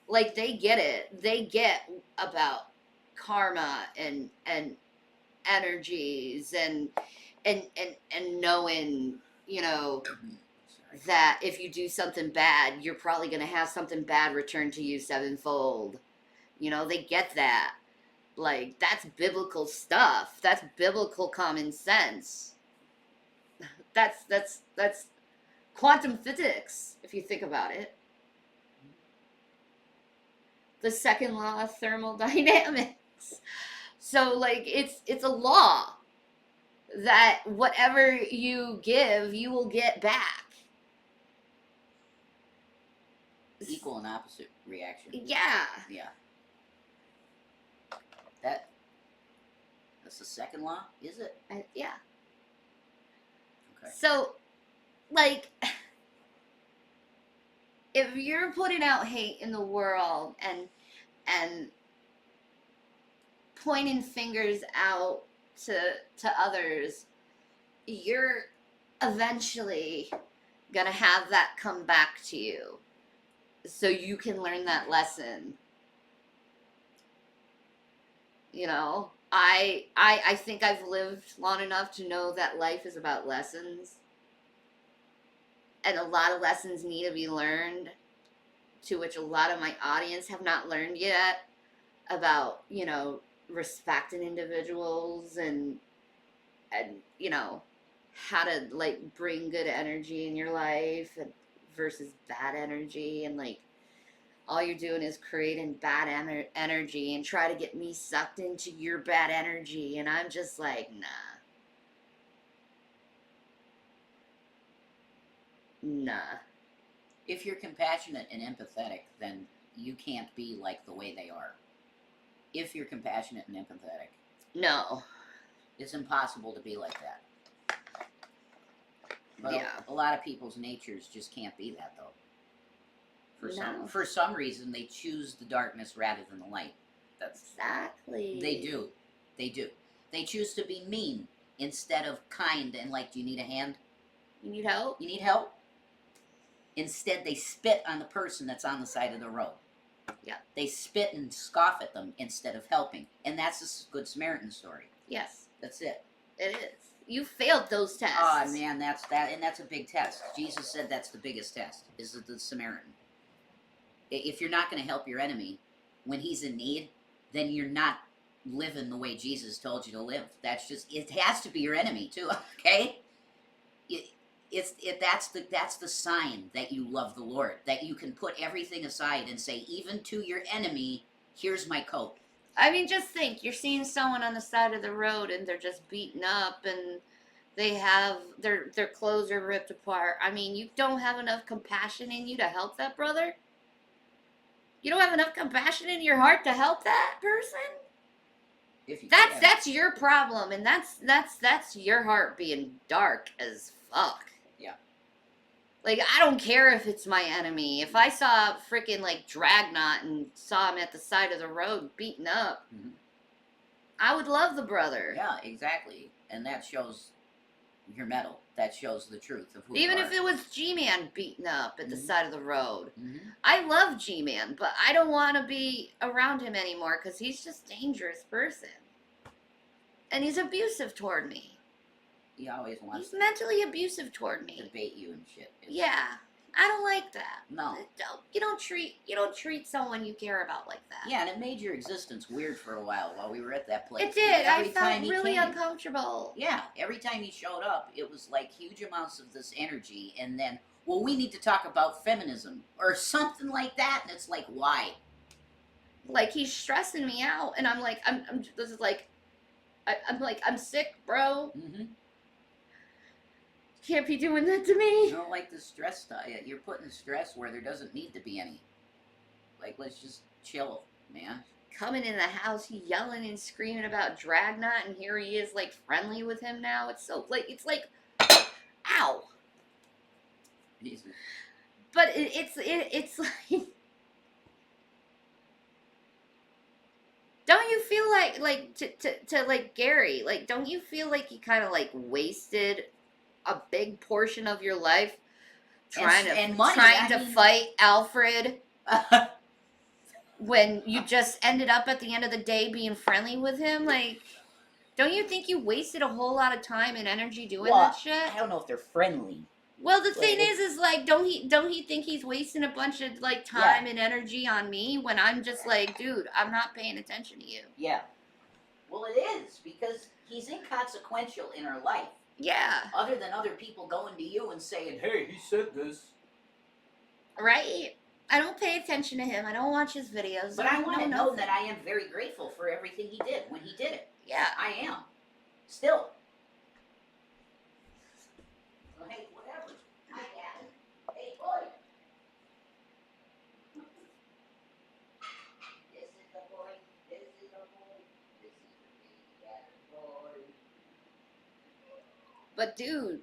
Like, they get it. They get about karma and energies and knowing, you know, that if you do something bad, you're probably going to have something bad returned to you sevenfold. You know, they get that. Like, that's biblical stuff. That's biblical common sense. That's quantum physics, if you think about it. The second law of thermodynamics. So, like, it's a law that whatever you give, you will get back. Equal and opposite reaction. Yeah. Yeah. That's the second law, is it? Yeah. Okay. So, like, if you're putting out hate in the world and pointing fingers out to others, you're eventually gonna have that come back to you, so you can learn that lesson. You know, I think I've lived long enough to know that life is about lessons. And a lot of lessons need to be learned, to which a lot of my audience have not learned yet, about, you know, respecting individuals and you know, how to like bring good energy in your life and versus bad energy, and like all you're doing is creating bad energy and try to get me sucked into your bad energy, and I'm just like, nah. If you're compassionate and empathetic, then you can't be like the way they are. If you're compassionate and empathetic, No. it's impossible to be like that. But Yeah. a lot of people's natures just can't be that, though. For some reason, they choose the darkness rather than the light. That's Exactly. They do. They choose to be mean instead of kind and like, do you need a hand? You need help? You need help? Instead, they spit on the person that's on the side of the road. Yeah. They spit and scoff at them instead of helping. And that's a Good Samaritan story. Yes. That's it. It is. You failed those tests. Oh, man, that's a big test. Jesus said that's the biggest test, is the Samaritan. If you're not going to help your enemy, when he's in need, then you're not living the way Jesus told you to live. That's just, it has to be your enemy too. Okay, it, that's the sign that you love the Lord, that you can put everything aside and say, even to your enemy, here's my coat. I mean, just think, you're seeing someone on the side of the road and they're just beaten up and they have their clothes are ripped apart. I mean, you don't have enough compassion in you to help that brother? You don't have enough compassion in your heart to help that person? If you That's can. that's your problem, and that's your heart being dark as fuck. Yeah. Like, I don't care if it's my enemy. If I saw freaking like Dragnot and saw him at the side of the road beaten up, Mhm. I would love the brother. Yeah, exactly. And that shows your metal. That shows the truth of who Even you are. if it was G-Man beaten up at the Mhm. side of the road. Mhm. I love G-Man, but I don't want to be around him anymore because he's just a dangerous person. And he's abusive toward me. He always wants He's mentally abusive toward to me. bait you and shit. Yeah, I don't like that. No. You don't treat someone you care about like that. Yeah, and it made your existence weird for a while we were at that place. It did. I Every felt time he really came, uncomfortable. yeah, every time he showed up, it was like huge amounts of this energy, and then, well, we need to talk about feminism or something like that, and it's like, why? Like, he's stressing me out, and I'm like, this is like, I'm like, I'm sick, bro. Mm-hmm. Can't be doing that to You me. don't like the stress diet. You're putting stress where there doesn't need to be any. Like, let's just chill, man. Coming in the house, he yelling and screaming about Dragnot, and here he is, like, friendly with him now. It's so, like, ow. Jesus. But it's like, don't you feel like to like Gary, like, don't you feel like you kind of like wasted a big portion of your life trying And money, to fight Alfred when you just ended up at the end of the day being friendly with him? Like, don't you think you wasted a whole lot of time and energy doing that shit? I don't know if they're friendly. Well, the thing is like, don't he think he's wasting a bunch of like time and energy on me when I'm just like, dude, I'm not paying attention to you. Yeah. Well, it is, because he's inconsequential in our life. Yeah. Other than other people going to you and saying, hey, he said this. Right? I don't pay attention to him. I don't watch his videos. But I want to know that I am very grateful for everything he did when he did it. Yeah. I am. Still. So, hey, whatever. I got it. Hey, boy. This is the boy. This is the boy. This is the baby boy. But dude,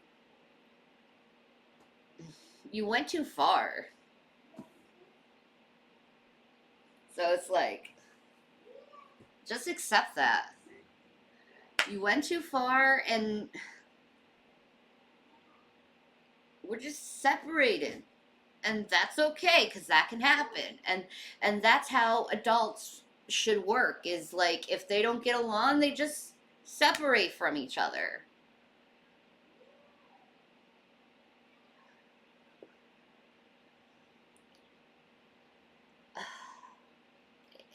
you went too far. So it's like, just accept that. You went too far and we're just separated. And that's okay, because that can happen. And that's how adults should work, is like, if they don't get along, they just separate from each other.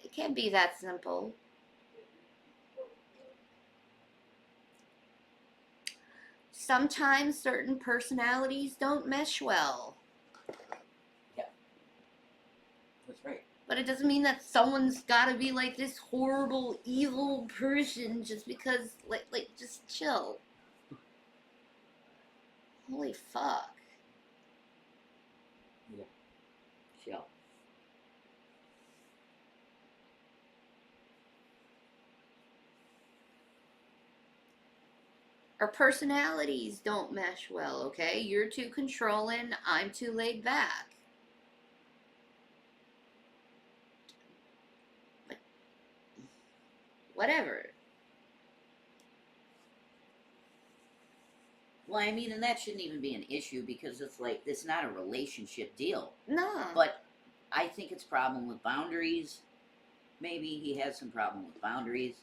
It can't be that simple. Sometimes certain personalities don't mesh well. Yeah. That's right. But it doesn't mean that someone's gotta be like this horrible, evil person just because, like, just chill. Holy fuck. Yeah. Chill. Our personalities don't mesh well, okay? You're too controlling, I'm too laid back. But whatever. Well, I mean, and that shouldn't even be an issue, because it's like, it's not a relationship deal. No. But I think it's problem with boundaries. Maybe he has some problem with boundaries.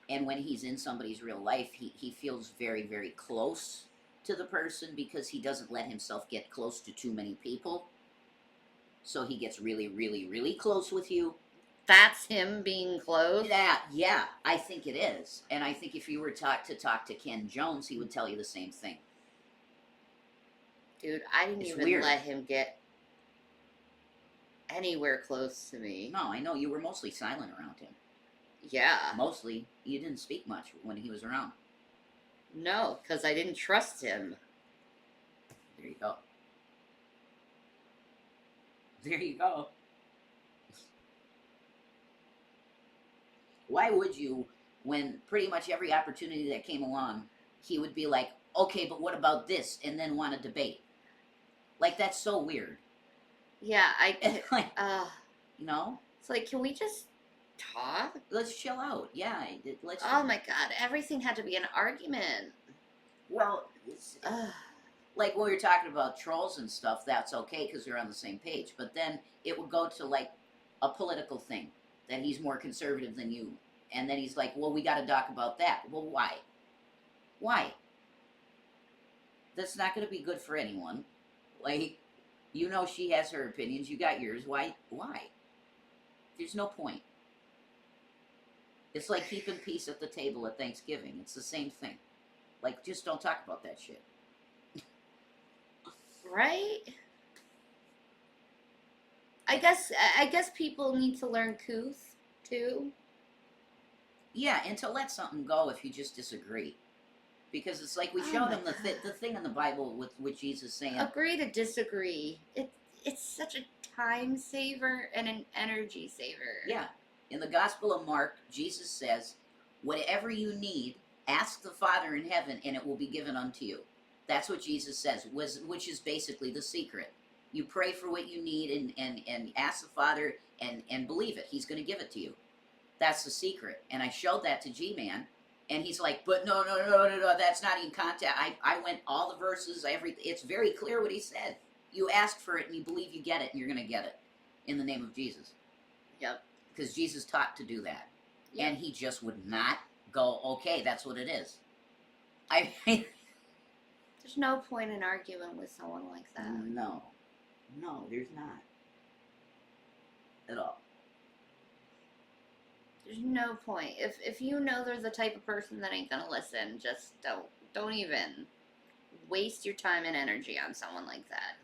And when he's in somebody's real life, he feels very, very close to the person, because he doesn't let himself get close to too many people. So he gets really, really, really close with you. That's him being close? Yeah, I think it is. And I think if you were to talk to Ken Jones, he would tell you the same thing. Dude, I didn't It's even weird. let him get anywhere close to me. No, I know you were mostly silent around him. Yeah. Mostly, you didn't speak much when he was around. No, because I didn't trust him. There you go. There you go. Why would you, when pretty much every opportunity that came along, he would be like, okay, but what about this? And then want to debate. Like, that's so weird. Yeah, Like, uh, you know, it's like, can we just talk? let's chill out. Yeah, let's Oh just. my god, everything had to be an argument. Well, Ugh. like when we were talking about trolls and stuff, that's okay because they're on the same page. But then it would go to like a political thing that he's more conservative than you. And then he's like, well, we got to talk about that. Well, why? Why? That's not going to be good for anyone. Like, you know, she has her opinions. You got yours. Why? Why? There's no point. It's like keeping peace at the table at Thanksgiving. It's the same thing. Like, just don't talk about that shit. Right? I guess people need to learn couth too. Yeah, and to let something go if you just disagree. Because it's like we Oh showed my him god. the thing in the Bible with Jesus saying, Agree to disagree. It's such a time saver and an energy saver. yeah, in the Gospel of Mark, Jesus says, whatever you need, ask the Father in heaven and it will be given unto you. That's what Jesus says, which is basically the secret. You pray for what you need and ask the Father and believe it. He's going to give it to you. That's the secret. And I showed that to G Man, and he's like, but no, that's not in context. I went all the verses, everything. It's very clear what he said. You ask for it and you believe you get it, and you're going to get it in the name of Jesus. Yep. Because Jesus taught to do that. Yep. And he just would not go, okay, that's what it is. I mean, There's no point in arguing with someone like that. no, there's not at all. There's no point. If you know they're the type of person that ain't gonna listen, just don't even waste your time and energy on someone like that.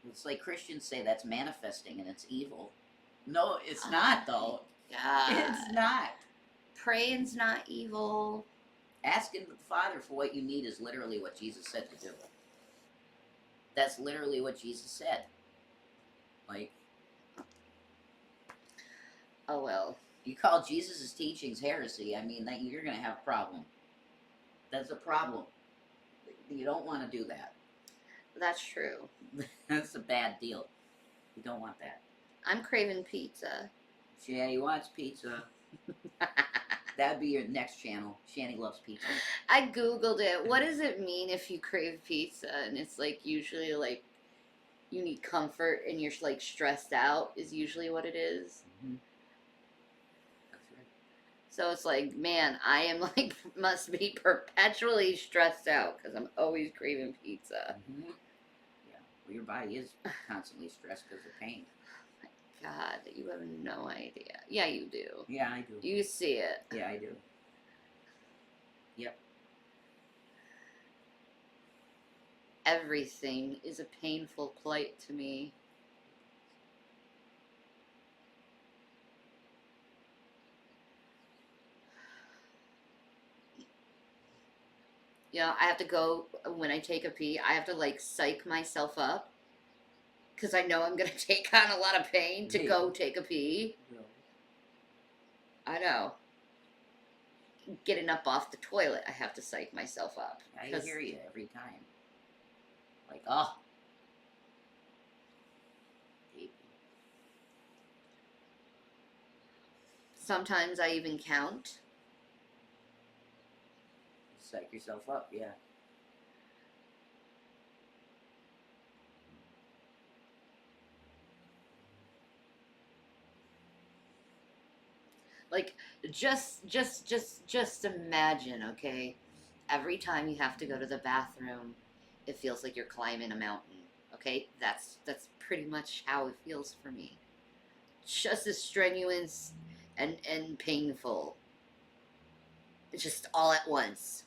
It's like Christians say that's manifesting and it's evil. No, it's Oh not, though. God. It's not. Praying's not evil. Asking the Father for what you need is literally what Jesus said to do. That's literally what Jesus said. Like, Oh well. you call Jesus' teachings heresy, I mean, that you're going to have a problem. That's a problem. You don't want to do that. That's true. That's a bad deal. You don't want that. I'm craving pizza. Shanny wants pizza. That'd be your next channel. Shanny loves pizza. I googled it. What does it mean if you crave pizza? And it's like usually like you need comfort and you're like stressed out is usually what it is. Mm-hmm. That's right. So it's like, man, I am like must be perpetually stressed out because I'm always craving pizza. Mm-hmm. Yeah. Well, your body is constantly stressed because of pain. God, you have no idea. Yeah, you do. Yeah, I do. You see it. Yeah, I do. Yep. Everything is a painful plight to me. You know, I have to go when I take a pee. I have to like psych myself up because I know I'm gonna take on a lot of pain to go take a pee. I know. Getting up off the toilet, I have to psych myself up. I hear you every time. Like, oh. Sometimes I even count. Psych yourself up, yeah. Like just imagine, okay? Every time you have to go to the bathroom, it feels like you're climbing a mountain. Okay? That's pretty much how it feels for me. just as strenuous and painful. It's just all at once.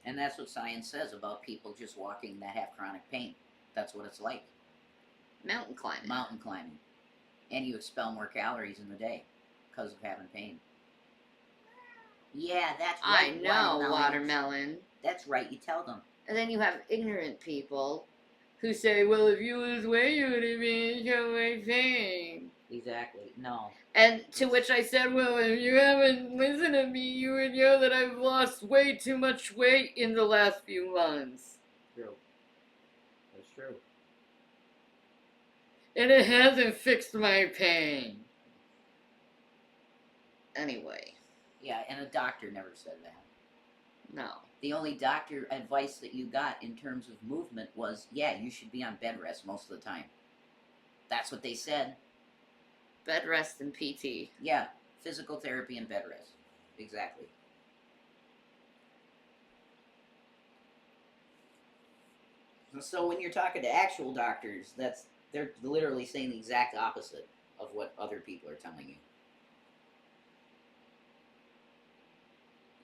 And that's what science says about people just walking that have chronic pain. That's what it's like. Mountain climbing. Mountain climbing. And you expel more calories in the day because of having pain. Yeah, that's right. I know, watermelon. That's right, you tell them. And then you have ignorant people who say, well, if you lose weight, you're going to be in so much pain. Exactly. No. And to which I said, well, if you haven't listened to me, you would know that I've lost way too much weight in the last few months. True. That's true. And it hasn't fixed my pain. Anyway. Yeah, and a doctor never said that. No. The only doctor advice that you got in terms of movement was, yeah, you should be on bed rest most of the time. That's what they said. Bed rest and PT. Yeah, physical therapy and bed rest. Exactly. So when you're talking to actual doctors, they're literally saying the exact opposite of what other people are telling you.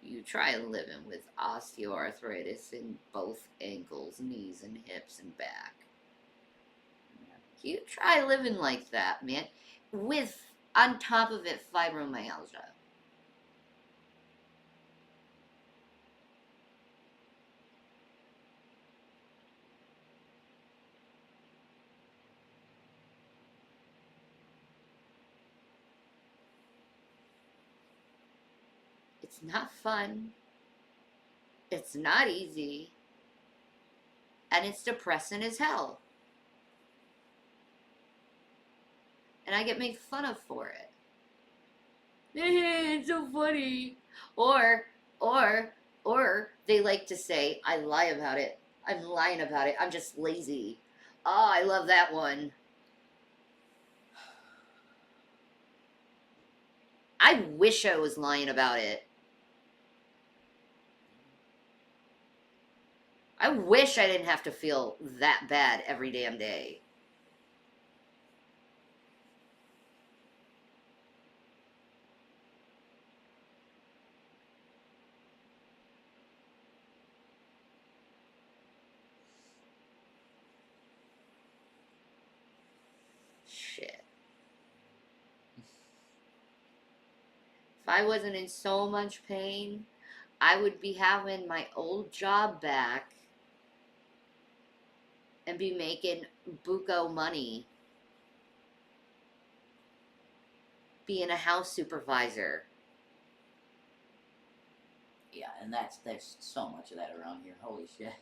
You try living with osteoarthritis in both ankles, knees, and hips and back. You try living like that, man. With, on top of it, fibromyalgia. It's not fun. It's not easy. And it's depressing as hell. And I get made fun of for it. It's so funny. Or they like to say, I lie about it. I'm lying about it. I'm just lazy. Oh, I love that one. I wish I was lying about it. I wish I didn't have to feel that bad every damn day. Shit. If I wasn't in so much pain, I would be having my old job back and be making buco money being a house supervisor. Yeah, and there's so much of that around here. Holy shit.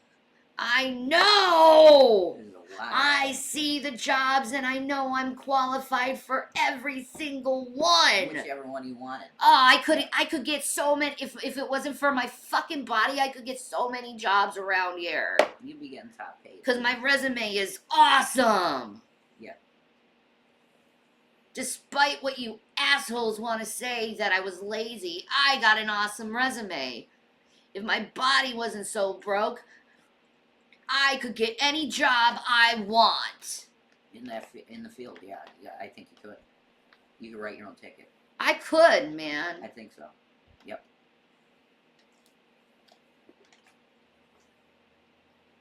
I know! There's a lot. I see the jobs and I know I'm qualified for every single one. Whichever one you wanted. Oh, I could get so many, if it wasn't for my fucking body, I could get so many jobs around here. You'd be getting top paid. Because my resume is awesome. Yeah. Despite what you assholes want to say that I was lazy, I got an awesome resume. If my body wasn't so broke, I could get any job I want. In the field, yeah, I think you could. You could write your own ticket. I could, man. I think so. Yep.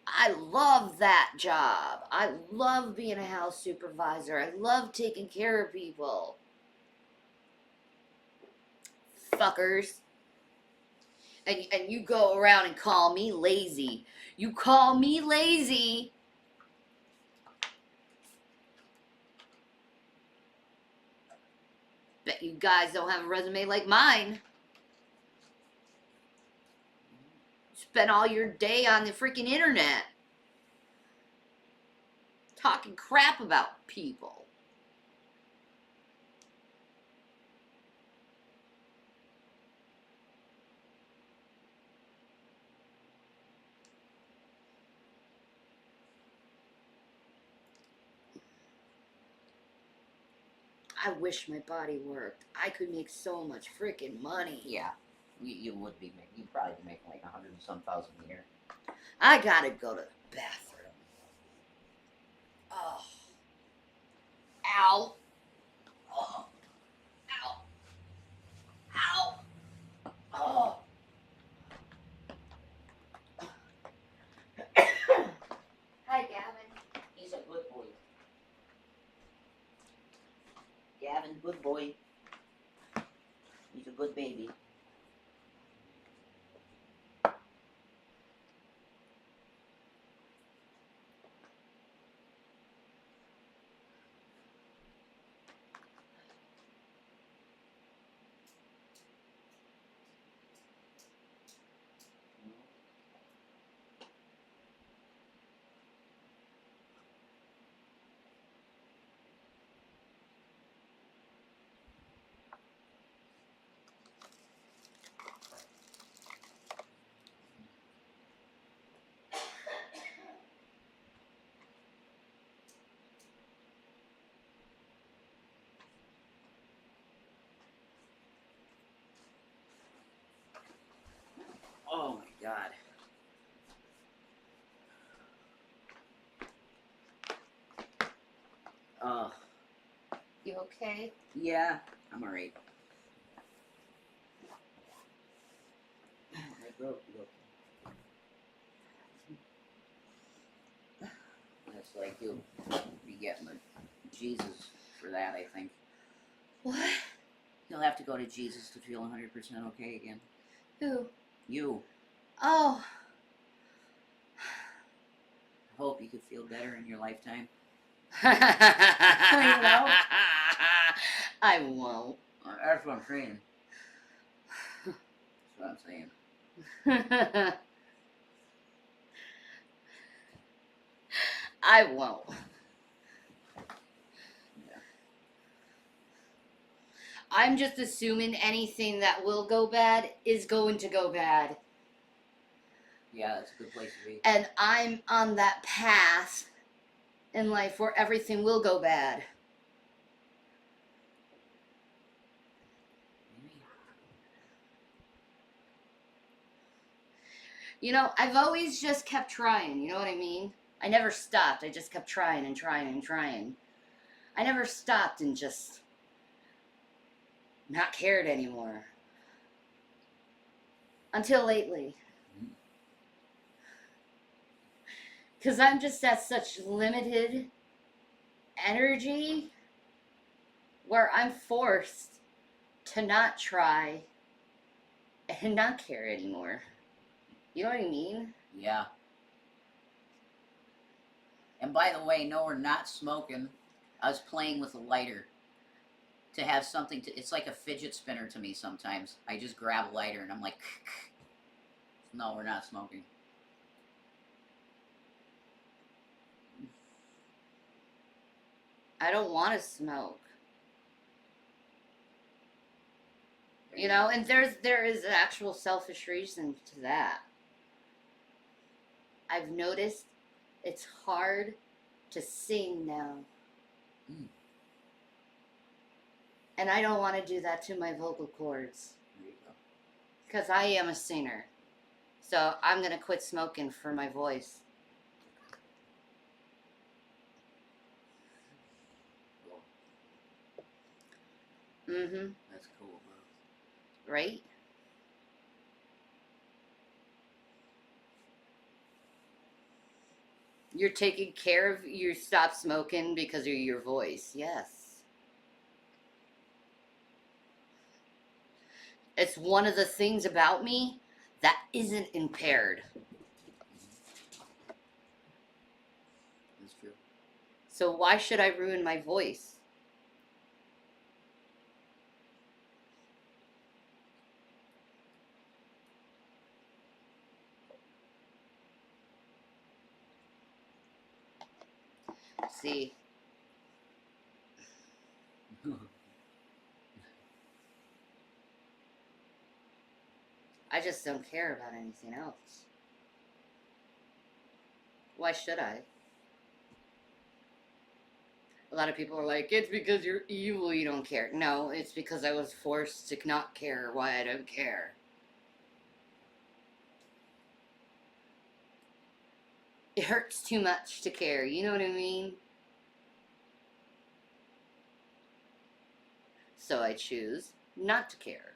I love that job. I love being a house supervisor. I love taking care of people. Fuckers. And you go around and call me lazy. You call me lazy. Bet you guys don't have a resume like mine. Spend all your day on the freaking internet talking crap about people. I wish my body worked. I could make so much freaking money. Yeah. You would be making, you'd probably be making like 100 and some thousand a year. I gotta go to the bathroom. Oh. Ow. having. Good boy. He's a good baby. Oh my God. Oh, You okay? yeah, I'm alright. My throat is okay. That's like you'll be getting the Jesus for that, I think. What? You'll have to go to Jesus to feel 100% okay again. Who? You. Oh. Hope you could feel better in your lifetime. I won't. That's what I'm saying. That's what I'm saying. I won't. Yeah. I'm just assuming anything that will go bad is going to go bad. Yeah, that's a good place to be. And I'm on that path in life where everything will go bad. Maybe. You know, I've always just kept trying, you know what I mean? I never stopped. I just kept trying and trying and trying. I never stopped and just not cared anymore. Until lately. Because I'm just at such limited energy where I'm forced to not try and not care anymore. You know what I mean? Yeah. And by the way, no, we're not smoking. I was playing with a lighter to have something to. It's like a fidget spinner to me sometimes. I just grab a lighter and I'm like, no, we're not smoking. I don't want to smoke. You know, and there is an actual selfish reason to that. I've noticed it's hard to sing now. Mm. And I don't want to do that to my vocal cords. There you go. Because I am a singer. So I'm going to quit smoking for my voice. Cool. Mm-hmm. That's cool, bro. Right? You're taking care of, you stop smoking because of your voice. Yes. It's one of the things about me that isn't impaired. That's true. So why should I ruin my voice? See, I just don't care about anything else. Why should I? A lot of people are like, it's because you're evil, you don't care. No, it's because I was forced to not care why I don't care. It hurts too much to care, you know what I mean? So I choose not to care.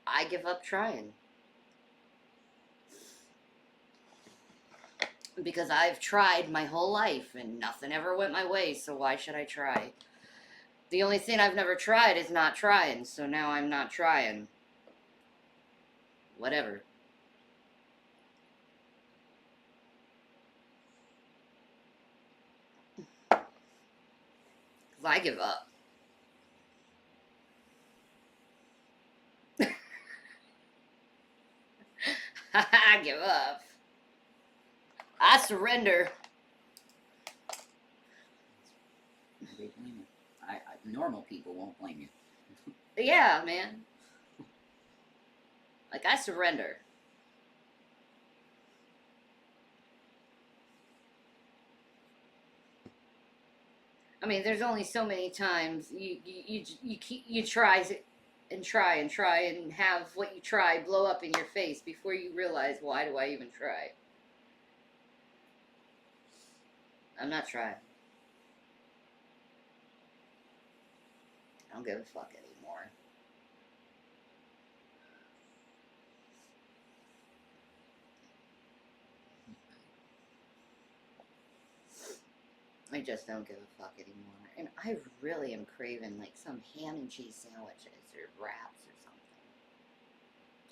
I give up trying. because I've tried my whole life and nothing ever went my way, so why should I try? The only thing I've never tried is not trying, so now I'm not trying. Whatever. Because I give up. I give up. I surrender. They blame you. Normal people won't blame you. Yeah, man. Like, I surrender. I mean, there's only so many times you try and try and try and have what you try blow up in your face before you realize, why do I even try? I'm not trying. I don't give a fuck anymore. I just don't give a fuck anymore. And I really am craving like some ham and cheese sandwiches or wraps or something.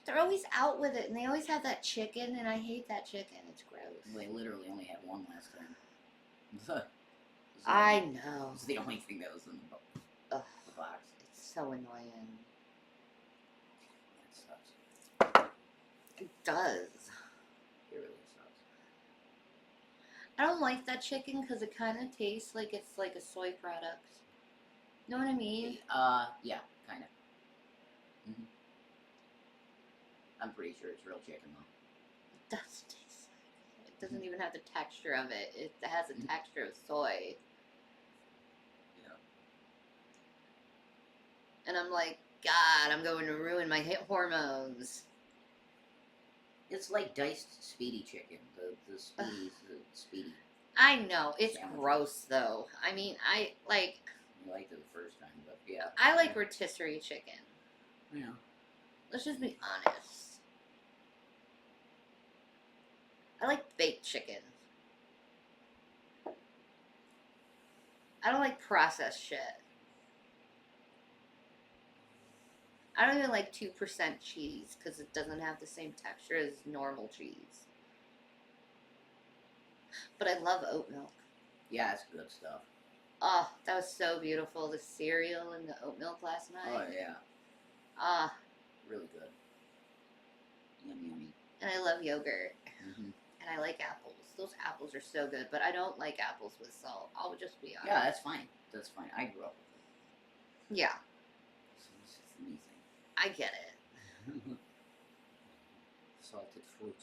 They're always out with it, and they always have that chicken, and I hate that chicken. It's gross. They literally only had one last time. I know. It was the only thing that was in the box. It's so annoying. That sucks. It does. It really sucks. I don't like that chicken because it kind of tastes like it's like a soy product. Know what I mean? Yeah, kind of. Mm-hmm. I'm pretty sure it's real chicken though. It does taste like it. It doesn't even have the texture of it. It has a texture of soy. Yeah. And I'm like, God, I'm going to ruin my hormones. It's like diced speedy chicken. The speedy. I know it's sandwiches. gross though. I mean, I like. You liked it the first time, but yeah. I like rotisserie chicken. Yeah. Let's just be honest. I like baked chicken. I don't like processed shit. I don't even like 2% cheese because it doesn't have the same texture as normal cheese. But I love oat milk. Yeah, it's good stuff. Oh, that was so beautiful. The cereal and the oat milk last night. Oh yeah. Ah. Really good. Yummy. And I love yogurt. Mm-hmm. And I like apples. Those apples are so good, but I don't like apples with salt. I'll just be honest. Yeah, that's fine. That's fine. I grew up with it. Yeah. So it's just amazing. I get it. Salted fruit.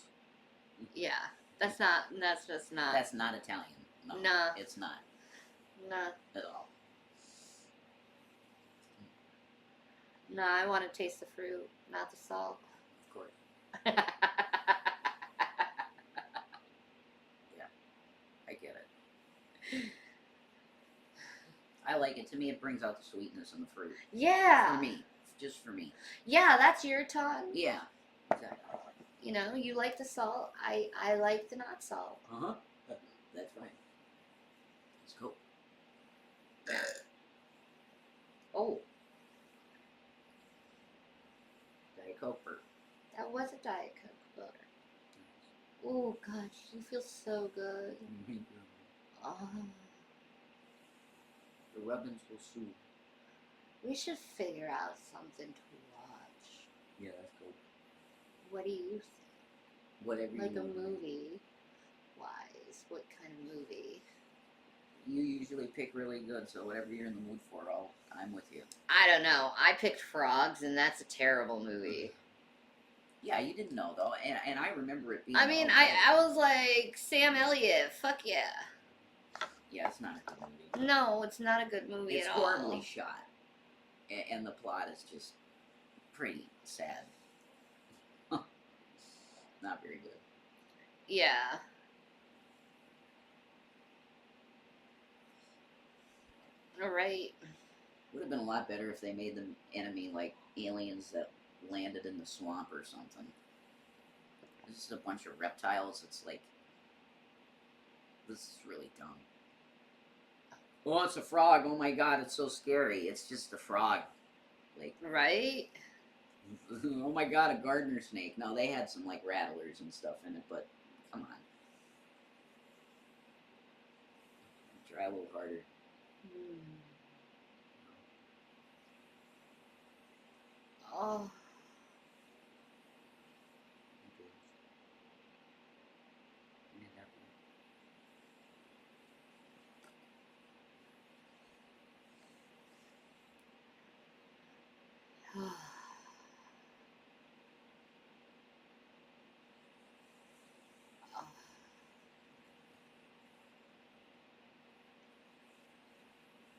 Yeah. That's just not. That's not Italian. No. Nah. It's not. Nah. At all. Nah, I want to taste the fruit, not the salt. Of course. Yeah. I get it. I like it. To me, it brings out the sweetness in the fruit. Yeah. For me. Just for me. Yeah, that's your tongue. Yeah. Exactly. You know, you like the salt. I like the not salt. Uh-huh. That's right. Let's go. Oh, Diet Coke for that was a Diet Coke butter. Oh, gosh, you feel so good. Oh, the rubbins will soothe. we should figure out something to watch. Yeah, that's cool. What do you think? Whatever Like you a want. movie wise. What kind of movie? You usually pick really good, so whatever you're in the mood for, I'm with you. I don't know. I picked Frogs, and that's a terrible movie. Yeah, you didn't know though, and I remember it being. I mean, I was like, Sam Elliott, fuck yeah. Yeah, it's not a good movie. No, it's not a good movie It's at all. horribly shot, and the plot is just pretty sad. Not very good. Yeah. All right. Would have been a lot better if they made the enemy like aliens that landed in the swamp or something. This is a bunch of reptiles. It's like This is really dumb. Oh, it's a frog. Oh my god, it's so scary. It's just a frog. Like, Right? oh my god, a gardener snake. No, they had some like rattlers and stuff in it, but come on. Try a little harder. Hmm. Oh. Okay. You did that Mm.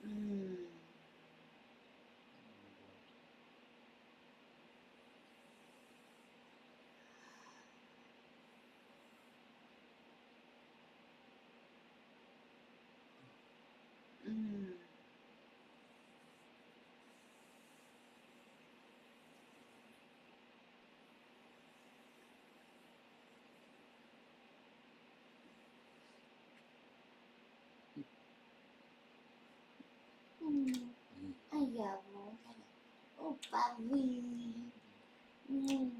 Mm. Mm. Mm. Ay, amo. Oh, papi. Mm.